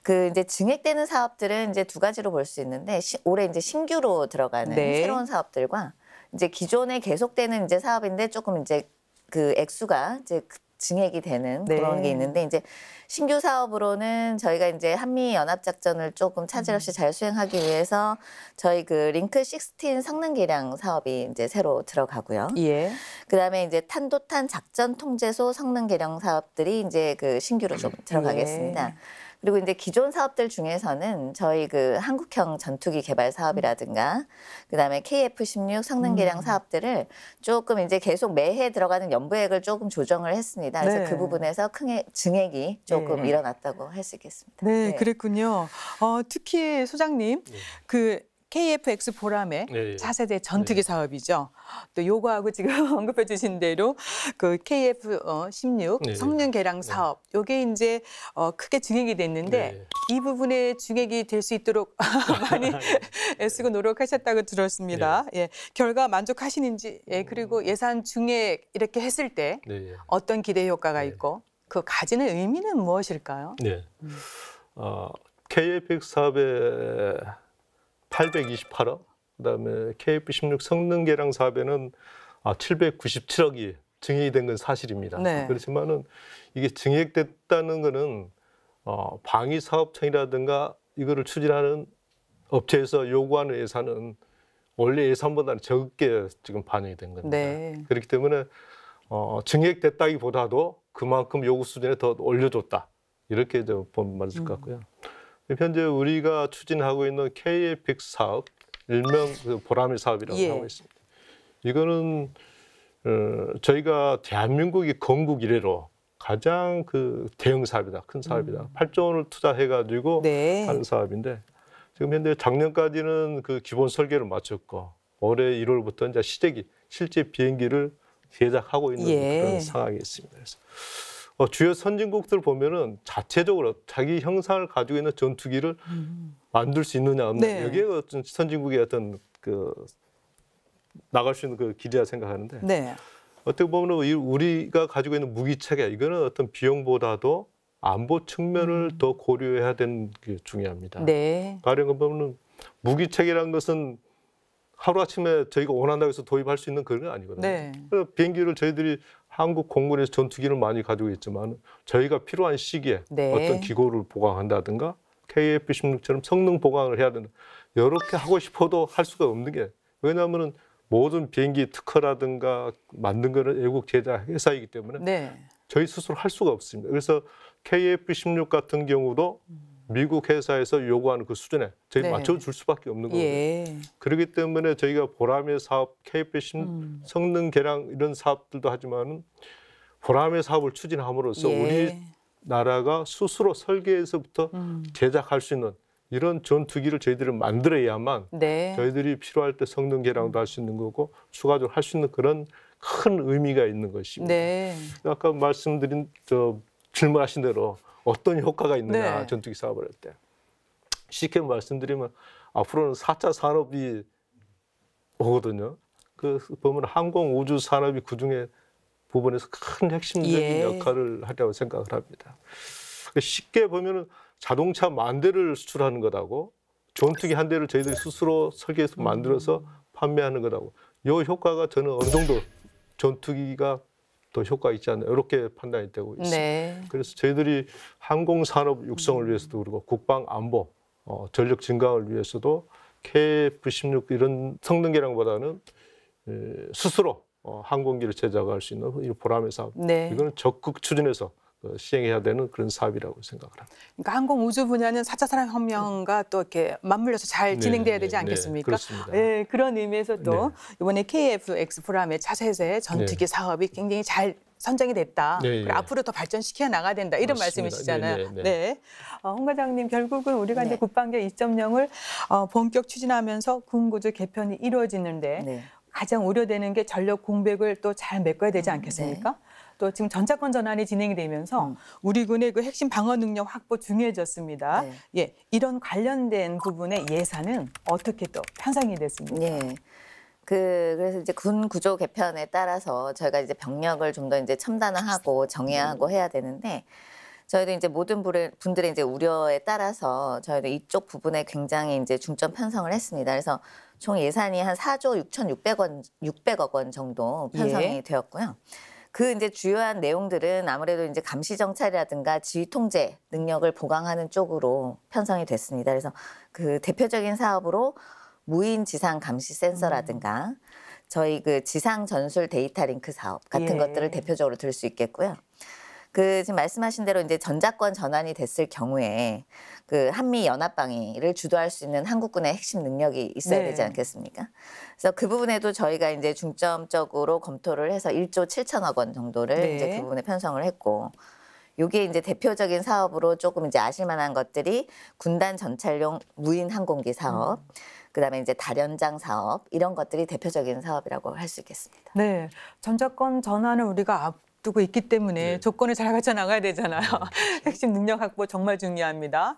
그 이제 증액되는 사업들은 이제 두 가지로 볼 수 있는데 올해 이제 신규로 들어가는 새로운 사업들과 이제 기존에 계속되는 이제 사업인데 조금 이제 그 액수가 이제 증액이 되는 그런 게 있는데 이제 신규 사업으로는 저희가 이제 한미 연합 작전을 조금 차질 없이 잘 수행하기 위해서 저희 그 링크 16 성능 개량 사업이 이제 새로 들어가고요. 그다음에 이제 탄도탄 작전 통제소 성능 개량 사업들이 이제 그 신규로 좀 들어가겠습니다. 그리고 이제 기존 사업들 중에서는 저희 그 한국형 전투기 개발 사업이라든가 그다음에 KF-16 성능 개량 사업들을 조금 이제 계속 매해 들어가는 연부액을 조금 조정을 했습니다. 그래서 그 부분에서 큰 증액이 조금 일어났다고 할 수 있겠습니다. 그랬군요. 특히 소장님 그 KF-X 보람의 차세대 전투기 사업이죠. 또 요거하고 지금 언급해 주신 대로 그 KF-16 성능 개량 사업 요게 이제 크게 증액이 됐는데 이 부분에 증액이 될 수 있도록 많이 애쓰고 노력하셨다고 들었습니다. 결과 만족하시는지 그리고 예산 증액 이렇게 했을 때 어떤 기대 효과가 있고 그 가지는 의미는 무엇일까요? KF-X 사업의 828억, 그다음에 KF-16 성능 개량 사업에는 797억이 증액이 된 건 사실입니다. 그렇지만은 이게 증액됐다는 거는 방위사업청이라든가 이거를 추진하는 업체에서 요구하는 예산은 원래 예산보다는 적게 지금 반영이 된 겁니다. 그렇기 때문에 증액됐다기보다도 그만큼 요구 수준에 더 올려줬다 이렇게 보면 맞을 것 같고요. 현재 우리가 추진하고 있는 KF-X 사업, 일명 그 보람의 사업이라고 하고 있습니다. 이거는 저희가 대한민국이 건국 이래로 가장 그 대형 사업이다, 큰 사업이다. 8조 원을 투자해가지고 하는 사업인데 지금 현재 작년까지는 그 기본 설계를 마쳤고 올해 1월부터 이제 실제 비행기를 제작하고 있는 그런 상황이 있습니다. 그래서 주요 선진국들 보면은 자체적으로 자기 형상을 가지고 있는 전투기를 만들 수 있느냐 없느냐 여기에 어떤 선진국의 어떤 그 나갈 수 있는 그 길이라 생각하는데 어떻게 보면 우리가 가지고 있는 무기 체계 이거는 어떤 비용보다도 안보 측면을 더 고려해야 되는 게 중요합니다. 가령 보면 무기 체계라는 것은 하루아침에 저희가 원한다고 해서 도입할 수 있는 그런 건 아니거든요. 그래서 비행기를 저희들이 한국 공군에서 전투기를 많이 가지고 있지만 저희가 필요한 시기에 어떤 기고를 보강한다든가 KF-16처럼 성능 보강을 해야 되는 이렇게 하고 싶어도 할 수가 없는 게 왜냐하면 모든 비행기 특허라든가 만든 거는 외국 제작 회사이기 때문에 저희 스스로 할 수가 없습니다. 그래서 KF-16 같은 경우도 미국 회사에서 요구하는 그 수준에 저희 맞춰줄 수밖에 없는 거거든요. 그렇기 때문에 저희가 보람의 사업, KF-16 성능 개량 이런 사업들도 하지만 보람의 사업을 추진함으로써 우리 나라가 스스로 설계에서부터 제작할 수 있는 이런 전투기를 저희들이 만들어야만 네. 저희들이 필요할 때 성능 개량도 할 수 있는 거고 추가적으로 할 수 있는 그런 큰 의미가 있는 것입니다. 네. 아까 말씀드린 질문하신 대로 어떤 효과가 있느냐 네. 전투기 사업을 할 때 쉽게 말씀드리면 앞으로는 4차 산업이 오거든요. 그 보면 항공 우주 산업이 그중에 부분에서 큰 핵심적인 예. 역할을 하려고 생각을 합니다. 쉽게 보면은 자동차 만 대를 수출하는 것하고 전투기 한 대를 저희들이 스스로 설계해서 만들어서 판매하는 것하고 이 효과가 저는 어느 정도 전투기가 더 효과가 있지 않나 이렇게 판단이 되고 있습니다. 네. 그래서 저희들이 항공산업 육성을 위해서도 그리고 국방 안보 전력 증강을 위해서도 KF-16 이런 성능 개량보다는 스스로 항공기를 제작할 수 있는 이 보람의 사업. 네. 이거는 적극 추진해서 시행해야 되는 그런 사업이라고 생각을 합니다. 그러니까 항공 우주 분야는 4차 산업혁명과 또 이렇게 맞물려서 잘 진행돼야 되지 않겠습니까? 그렇습니다. 네, 그런 의미에서 또 이번에 KF-X 프람의 차세대 전투기 사업이 굉장히 잘 선정이 됐다. 그리고 앞으로 더 발전시켜 나가야 된다. 이런 맞습니다. 말씀이시잖아요. 네. 홍 과장님, 결국은 우리가 이제 국방개혁 2.0을 본격 추진하면서 군구조 개편이 이루어지는데 가장 우려되는 게 전력 공백을 또 잘 메꿔야 되지 않겠습니까? 또 지금 전차권 전환이 진행이 되면서 우리 군의 그 핵심 방어 능력 확보 중요해졌습니다. 예, 이런 관련된 부분의 예산은 어떻게 또 편성이 됐습니까? 네. 그래서 이제 군 구조 개편에 따라서 저희가 이제 병력을 좀 더 이제 첨단화하고 정예하고 해야 되는데 저희도 이제 모든 분들의 이제 우려에 따라서 저희도 이쪽 부분에 굉장히 이제 중점 편성을 했습니다. 그래서 총 예산이 한 4조 600억 원 정도 편성이 되었고요. 그 이제 주요한 내용들은 아무래도 이제 감시 정찰이라든가 지휘 통제 능력을 보강하는 쪽으로 편성이 됐습니다. 그래서 그 대표적인 사업으로 무인 지상 감시 센서라든가 저희 그 지상 전술 데이터 링크 사업 같은 것들을 대표적으로 들 수 있겠고요. 지금 말씀하신 대로 이제 전자권 전환이 됐을 경우에 그 한미 연합 방위를 주도할 수 있는 한국군의 핵심 능력이 있어야 되지 않겠습니까? 그래서 그 부분에도 저희가 이제 중점적으로 검토를 해서 1조 7천억 원 정도를 이제 그 부분에 편성을 했고, 요게 이제 대표적인 사업으로 조금 이제 아실만한 것들이 군단 전찰용 무인 항공기 사업, 그다음에 이제 다련장 사업 이런 것들이 대표적인 사업이라고 할 수 있겠습니다. 네, 전자권 전환을 우리가 앞두고 있기 때문에 조건을 잘 갖춰 나가야 되잖아요. 핵심 능력 확보 정말 중요합니다.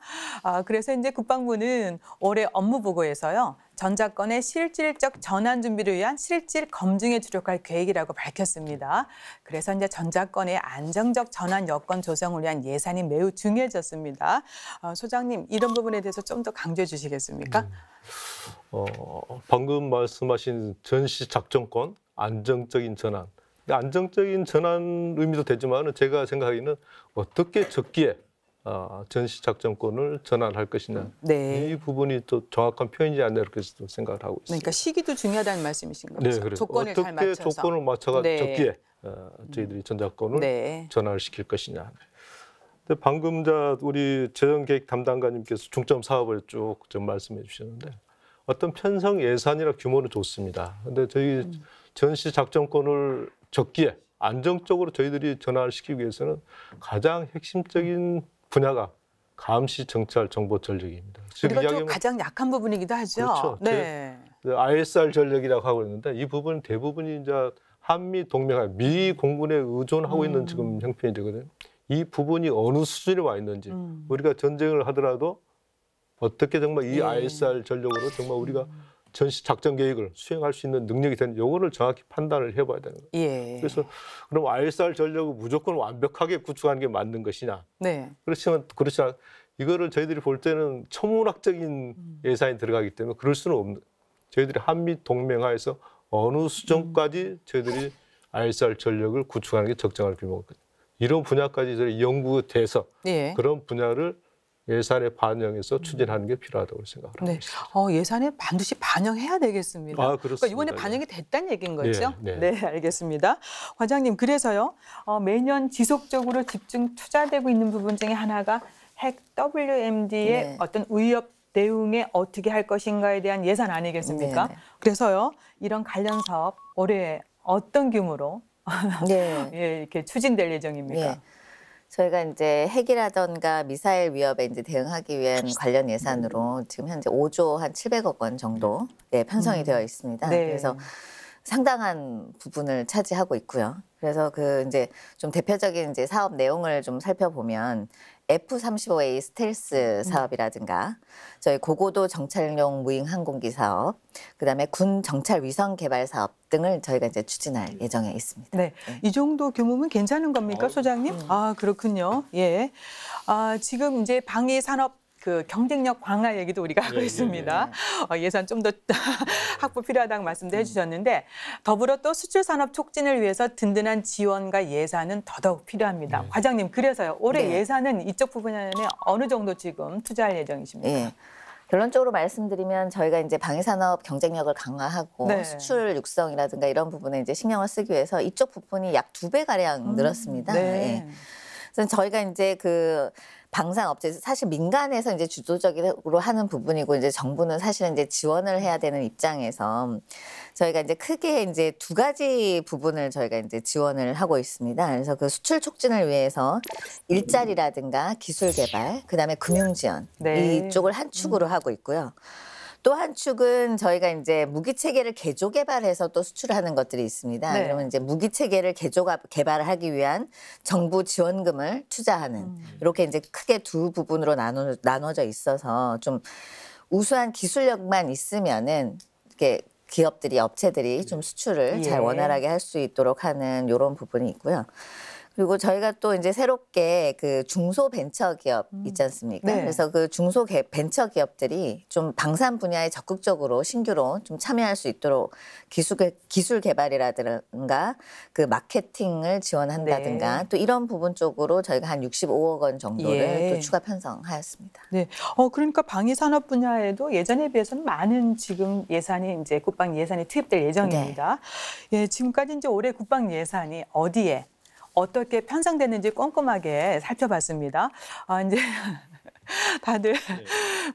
그래서 이제 국방부는 올해 업무 보고에서요. 전자권의 실질적 전환 준비를 위한 실질 검증에 주력할 계획이라고 밝혔습니다. 그래서 이제 전자권의 안정적 전환 여건 조성을 위한 예산이 매우 중요해졌습니다. 소장님, 이런 부분에 대해서 좀 더 강조해 주시겠습니까? 방금 말씀하신 전시 작전권 안정적인 전환. 안정적인 전환 의미도 되지만 제가 생각하기에는 어떻게 적기에 전시 작전권을 전환할 것이냐. 이 부분이 또 정확한 표현이지 않나 이렇게 생각을 하고 있습니다. 그러니까 시기도 중요하다는 말씀이신 거죠? 네, 그래서 조건을 잘 어떻게 맞춰서. 조건을 맞춰가 적기에 저희들이 전자권을 전환을 시킬 것이냐. 근데 방금 우리 재정계획 담당관님께서 중점 사업을 쭉 좀 말씀해 주셨는데 어떤 편성 예산이나 규모는 좋습니다. 근데 저희 전시 작전권을 적기에 안정적으로 저희들이 전환을 시키기 위해서는 가장 핵심적인 분야가 감시, 정찰, 정보 전력입니다. 우리가 또 가장 약한 부분이기도 하죠. 그렇죠. 네. ISR 전력이라고 하고 있는데 이 부분 대부분이 이제 한미 동맹, 미 공군에 의존하고 있는 지금 형편이 되거든요. 이 부분이 어느 수준에 와 있는지 우리가 전쟁을 하더라도 어떻게 정말 이 ISR 전력으로 정말 우리가 전시 작전 계획을 수행할 수 있는 능력이 되는 요거를 정확히 판단을 해봐야 되는 거예요. 그래서 그럼 ISR 전력을 무조건 완벽하게 구축하는 게 맞는 것이냐? 그렇지만 그렇지 않. 이거를 저희들이 볼 때는 천문학적인 예산이 들어가기 때문에 그럴 수는 없는. 저희들이 한미 동맹하에서 어느 수준까지 저희들이 ISR 전력을 구축하는 게 적정할 규모거든요. 이런 분야까지 저희 연구돼서 그런 분야를 예산에 반영해서 추진하는 게 필요하다고 생각을 하고 있습니다. 예산에 반드시 반영해야 되겠습니다. 그렇습니다. 그러니까 이번에 반영이 됐다는 얘기인 거죠? 네, 알겠습니다. 과장님, 그래서요. 매년 지속적으로 집중 투자되고 있는 부분 중에 하나가 핵 WMD의 어떤 위협 대응에 어떻게 할 것인가에 대한 예산 아니겠습니까? 그래서요. 이런 관련 사업 올해 어떤 규모로 이렇게 추진될 예정입니까? 저희가 이제 핵이라던가 미사일 위협에 이제 대응하기 위한 관련 예산으로 지금 현재 5조 한 700억 원 정도 편성이 되어 있습니다. 네. 그래서 상당한 부분을 차지하고 있고요. 그래서 그 이제 좀 대표적인 이제 사업 내용을 좀 살펴보면 F-35A 스텔스 사업이라든가 저희 고고도 정찰용 무인 항공기 사업, 그다음에 군 정찰 위성 개발 사업 등을 저희가 이제 추진할 예정에 있습니다. 네, 이 정도 규모면 괜찮은 겁니까, 소장님? 아, 그렇군요. 예. 아, 지금 이제 방위 산업 그 경쟁력 강화 얘기도 우리가 하고 있습니다. 예산 좀 더 확보 필요하다고 말씀도 해주셨는데 더불어 또 수출 산업 촉진을 위해서 든든한 지원과 예산은 더더욱 필요합니다. 과장님, 그래서요. 올해 예산은 이쪽 부분에 어느 정도 지금 투자할 예정이십니까? 결론적으로 말씀드리면 저희가 이제 방위산업 경쟁력을 강화하고 수출 육성이라든가 이런 부분에 이제 신경을 쓰기 위해서 이쪽 부분이 약 2배 가량 늘었습니다. 그래서 저희가 이제 그 방산업체 사실 민간에서 이제 주도적으로 하는 부분이고 이제 정부는 사실은 이제 지원을 해야 되는 입장에서 저희가 이제 크게 이제 2가지 부분을 저희가 이제 지원을 하고 있습니다. 그래서 그 수출 촉진을 위해서 일자리라든가 기술 개발, 그다음에 금융 지원 이쪽을 한 축으로 하고 있고요. 또 한 축은 저희가 이제 무기 체계를 개조 개발해서 또 수출하는 것들이 있습니다. 그러면 이제 무기 체계를 개조 개발을 하기 위한 정부 지원금을 투자하는 이렇게 이제 크게 두 부분으로 나눠져 있어서 좀 우수한 기술력만 있으면은 이렇게 기업들이 업체들이 좀 수출을 잘 원활하게 할 수 있도록 하는 이런 부분이 있고요. 그리고 저희가 또 이제 새롭게 그 중소벤처기업 있지 않습니까? 그래서 그 중소벤처기업들이 좀 방산 분야에 적극적으로 신규로 좀 참여할 수 있도록 기술 개발이라든가 그 마케팅을 지원한다든가 또 이런 부분 쪽으로 저희가 한 65억 원 정도를 또 추가 편성하였습니다. 네, 그러니까 방위산업 분야에도 예전에 비해서는 많은 지금 예산이 이제 국방 예산이 투입될 예정입니다. 예, 지금까지 이제 올해 국방 예산이 어디에 어떻게 편성됐는지 꼼꼼하게 살펴봤습니다. 아, 이제 다들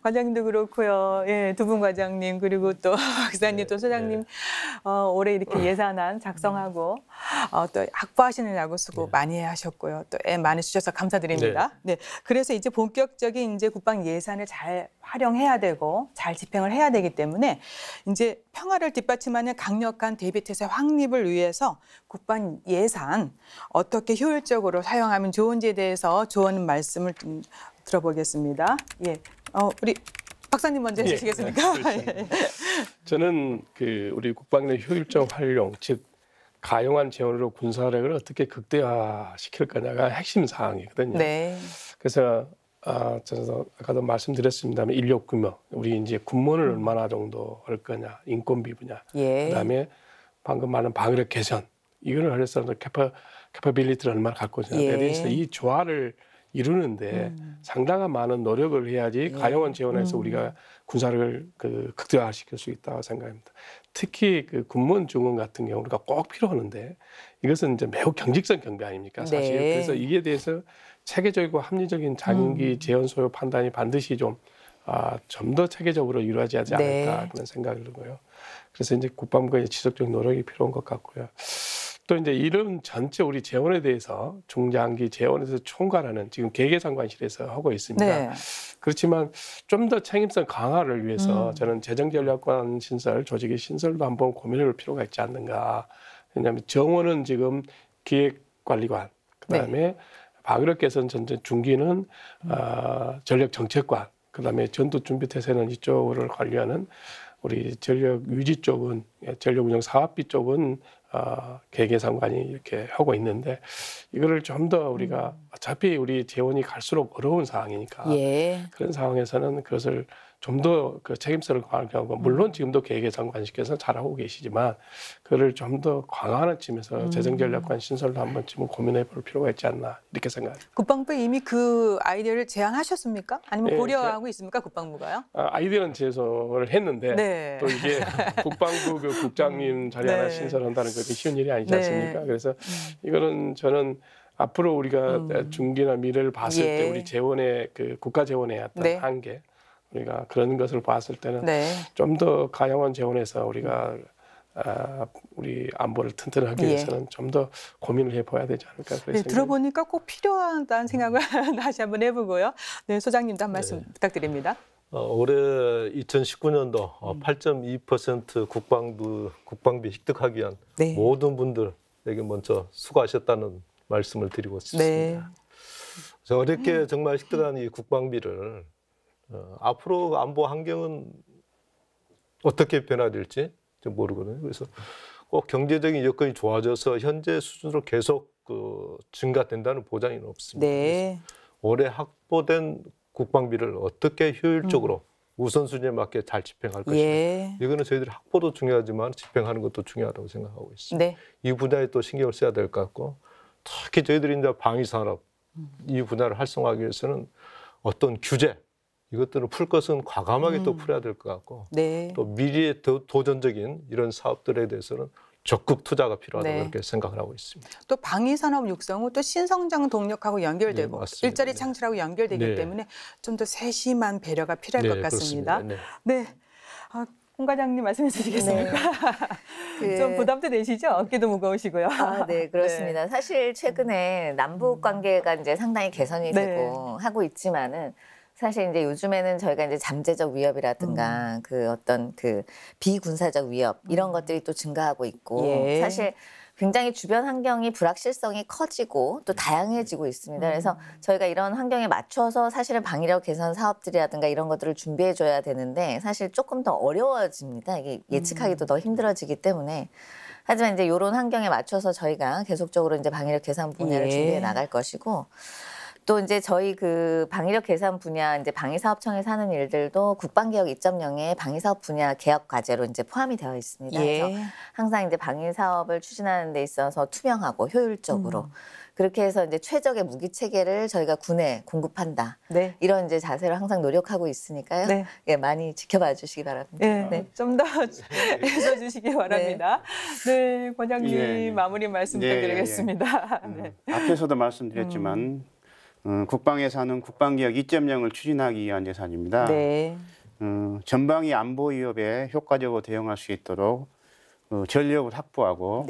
과장님도 그렇고요. 예, 두 분 과장님 그리고 또 박사님 또 소장님 올해 이렇게 예산안 작성하고 또 확보하시느라고 수고 많이 하셨고요. 또 애 많이 주셔서 감사드립니다. 네, 그래서 이제 본격적인 이제 국방 예산을 잘 활용해야 되고 잘 집행을 해야 되기 때문에 이제 평화를 뒷받침하는 강력한 대비태세 확립을 위해서 국방 예산 어떻게 효율적으로 사용하면 좋은지에 대해서 조언 말씀을 좀 들어보겠습니다. 예, 우리 박사님 먼저 해주시겠습니까? 저는 그 우리 국방의 효율적 활용, 즉 가용한 재원으로 군사력을 어떻게 극대화시킬 거냐가 핵심 사항이거든요. 그래서 저는 아까도 말씀드렸습니다만 인력 규모, 우리 이제 군번을 얼마나 정도 할 거냐, 인건비 분야, 그다음에 방금 말한 방위력 개선, 이거를 해서 캐퍼빌리티를 얼마나 갖고 있느냐에 대해서 이 조화를 이루는데 상당한 많은 노력을 해야지 가용한 재원에서 우리가 군사력을 그 극대화시킬 수 있다고 생각합니다. 특히 그 군무원 중원 같은 경우 우리가 꼭 필요하는데 이것은 이제 매우 경직성 경비 아닙니까 사실. 그래서 이에 대해서 체계적이고 합리적인 장기 재원 소요 판단이 반드시 좀 더 체계적으로 이루어져야 하지 않을까 그런 생각을 들고요. 그래서 이제 국방부의 지속적인 노력이 필요한 것 같고요. 또 이제 이런 전체 우리 재원에 대해서 중장기 재원에서 총괄하는 지금 계획예산관실에서 하고 있습니다. 그렇지만 좀 더 책임성 강화를 위해서 저는 재정전략관 신설, 조직의 신설도 한번 고민해볼 필요가 있지 않는가. 왜냐하면 정원은 지금 기획관리관, 그다음에 방위력 개선 전체 중기는 전력정책관, 그다음에 전투준비태세는 이쪽을 관리하는 우리 전력 유지 쪽은 전력 운영 사업비 쪽은 계획예산관이 이렇게 하고 있는데 이거를 좀 더 우리가 어차피 우리 재원이 갈수록 어려운 상황이니까 그런 상황에서는 그것을 좀 더 그 책임성을 강화하고 물론 지금도 계획예산관실께서 잘하고 계시지만 그를 좀 더 강화하는 측면에서 재정전략관 신설도 한번쯤은 고민해 볼 필요가 있지 않나 이렇게 생각합니다. 국방부에 이미 그 아이디어를 제안하셨습니까? 아니면 고려하고 있습니까? 국방부가요? 아이디어는 제소를 했는데 또 이게 국방부 그 국장님 자리 하나 신설한다는 게 쉬운 일이 아니지 않습니까? 그래서 이거는 저는 앞으로 우리가 중기나 미래를 봤을 때 우리 재원의 그 국가 재원의 어떤 한계 우리가 그런 것을 봤을 때는 좀 더 가용한 재원에서 우리가 우리 안보를 튼튼하기 위해서는 좀 더 고민을 해봐야 되지 않을까. 네, 들어보니까 꼭 필요하다는 생각을 다시 한번 해보고요. 네, 소장님도 한 말씀 부탁드립니다. 올해 2019년도 8.2% 국방비 획득하기 위한 모든 분들에게 먼저 수고하셨다는 말씀을 드리고 싶습니다. 그래서 어렵게 정말 획득한 이 국방비를 앞으로 안보 환경은 어떻게 변화될지 모르거든요. 그래서 꼭 경제적인 여건이 좋아져서 현재 수준으로 계속 증가된다는 보장은 없습니다. 올해 확보된 국방비를 어떻게 효율적으로 우선순위에 맞게 잘 집행할 것인가. 이거는 저희들이 확보도 중요하지만 집행하는 것도 중요하다고 생각하고 있습니다. 이 분야에 또 신경을 써야 될 것 같고, 특히 저희들이 이제 방위산업 이 분야를 활성화하기 위해서는 어떤 규제 이것들을 풀 것은 과감하게 또 풀어야 될 것 같고, 또 미래의 도전적인 이런 사업들에 대해서는 적극 투자가 필요하다고 그렇게 생각을 하고 있습니다. 또 방위산업 육성은 또 신성장 동력하고 연결되고 일자리 창출하고 연결되기 때문에 좀 더 세심한 배려가 필요할 것 같습니다. 홍 과장님 말씀해 주시겠습니까? 좀 부담도 되시죠? 어깨도 무거우시고요. 네, 그렇습니다. 사실 최근에 남북 관계가 이제 상당히 개선이 되고 하고 있지만은 사실 이제 요즘에는 저희가 이제 잠재적 위협이라든가 그 어떤 그 비군사적 위협 이런 것들이 또 증가하고 있고 사실 굉장히 주변 환경이 불확실성이 커지고 또 다양해지고 있습니다. 그래서 저희가 이런 환경에 맞춰서 사실은 방위력 개선 사업들이라든가 이런 것들을 준비해 줘야 되는데 사실 조금 더 어려워집니다. 이게 예측하기도 더 힘들어지기 때문에. 하지만 이제 이런 환경에 맞춰서 저희가 계속적으로 이제 방위력 개선 분야를 준비해 나갈 것이고, 또 이제 저희 그 방위력 개선 분야 이제 방위사업청에서 하는 일들도 국방개혁 2.0의 방위사업 분야 개혁 과제로 이제 포함이 되어 있습니다. 그래서 항상 이제 방위사업을 추진하는 데 있어서 투명하고 효율적으로 그렇게 해서 이제 최적의 무기 체계를 저희가 군에 공급한다. 이런 이제 자세로 항상 노력하고 있으니까요. 많이 지켜봐 주시기 바랍니다. 좀 더 해주시기 바랍니다. 과장님 마무리 말씀 부탁드리겠습니다. 앞에서도 말씀드렸지만 국방예산은 국방개혁 2.0을 추진하기 위한 예산입니다. 전방위 안보 위협에 효과적으로 대응할 수 있도록 전력을 확보하고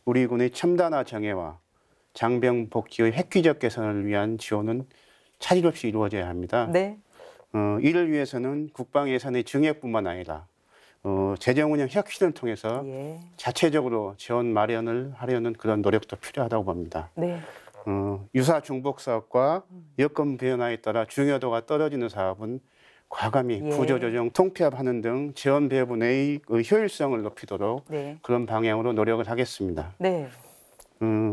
우리 군의 첨단화 정예와 장병 복지의 획기적 개선을 위한 지원은 차질 없이 이루어져야 합니다. 이를 위해서는 국방예산의 증액뿐만 아니라 재정운영 혁신을 통해서 자체적으로 지원 마련을 하려는 그런 노력도 필요하다고 봅니다. 유사 중복 사업과 여건 변화에 따라 중요도가 떨어지는 사업은 과감히 구조조정, 통폐합하는 등 지원 배분의 효율성을 높이도록 그런 방향으로 노력을 하겠습니다.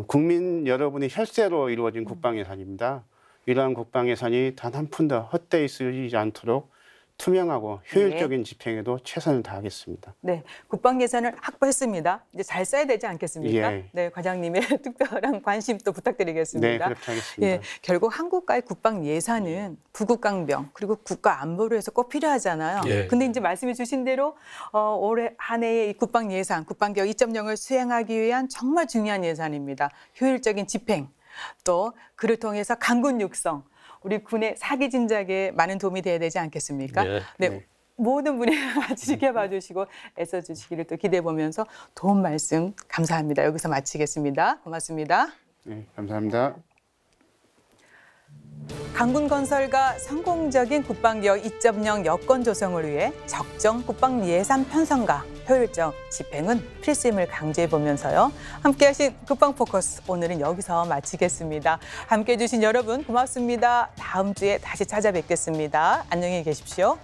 국민 여러분의 혈세로 이루어진 국방예산입니다. 이러한 국방예산이 단 한 푼도 헛되이 쓰이지 않도록 투명하고 효율적인 집행에도 최선을 다하겠습니다. 국방 예산을 확보했습니다. 이제 잘 써야 되지 않겠습니까? 과장님의 특별한 관심 또 부탁드리겠습니다. 그렇게 하겠습니다. 결국 한국과의 국방 예산은 부국강병 그리고 국가 안보를 위해서 꼭 필요하잖아요. 근데 이제 말씀해 주신 대로 올해 한 해의 이 국방 예산, 국방개혁 2.0을 수행하기 위한 정말 중요한 예산입니다. 효율적인 집행, 또 그를 통해서 강군 육성, 우리 군의 사기 진작에 많은 도움이 돼야 되지 않겠습니까? 모든 분이 같이 지켜봐 주시고 애써 주시기를 또 기대해 보면서 도움 말씀 감사합니다. 여기서 마치겠습니다. 고맙습니다. 감사합니다. 강군 건설과 성공적인 국방개혁 2.0 여건 조성을 위해 적정 국방 예산 편성과 효율적 집행은 필수임을 강조해 보면서요. 함께하신 국방 포커스 오늘은 여기서 마치겠습니다. 함께해 주신 여러분 고맙습니다. 다음 주에 다시 찾아뵙겠습니다. 안녕히 계십시오.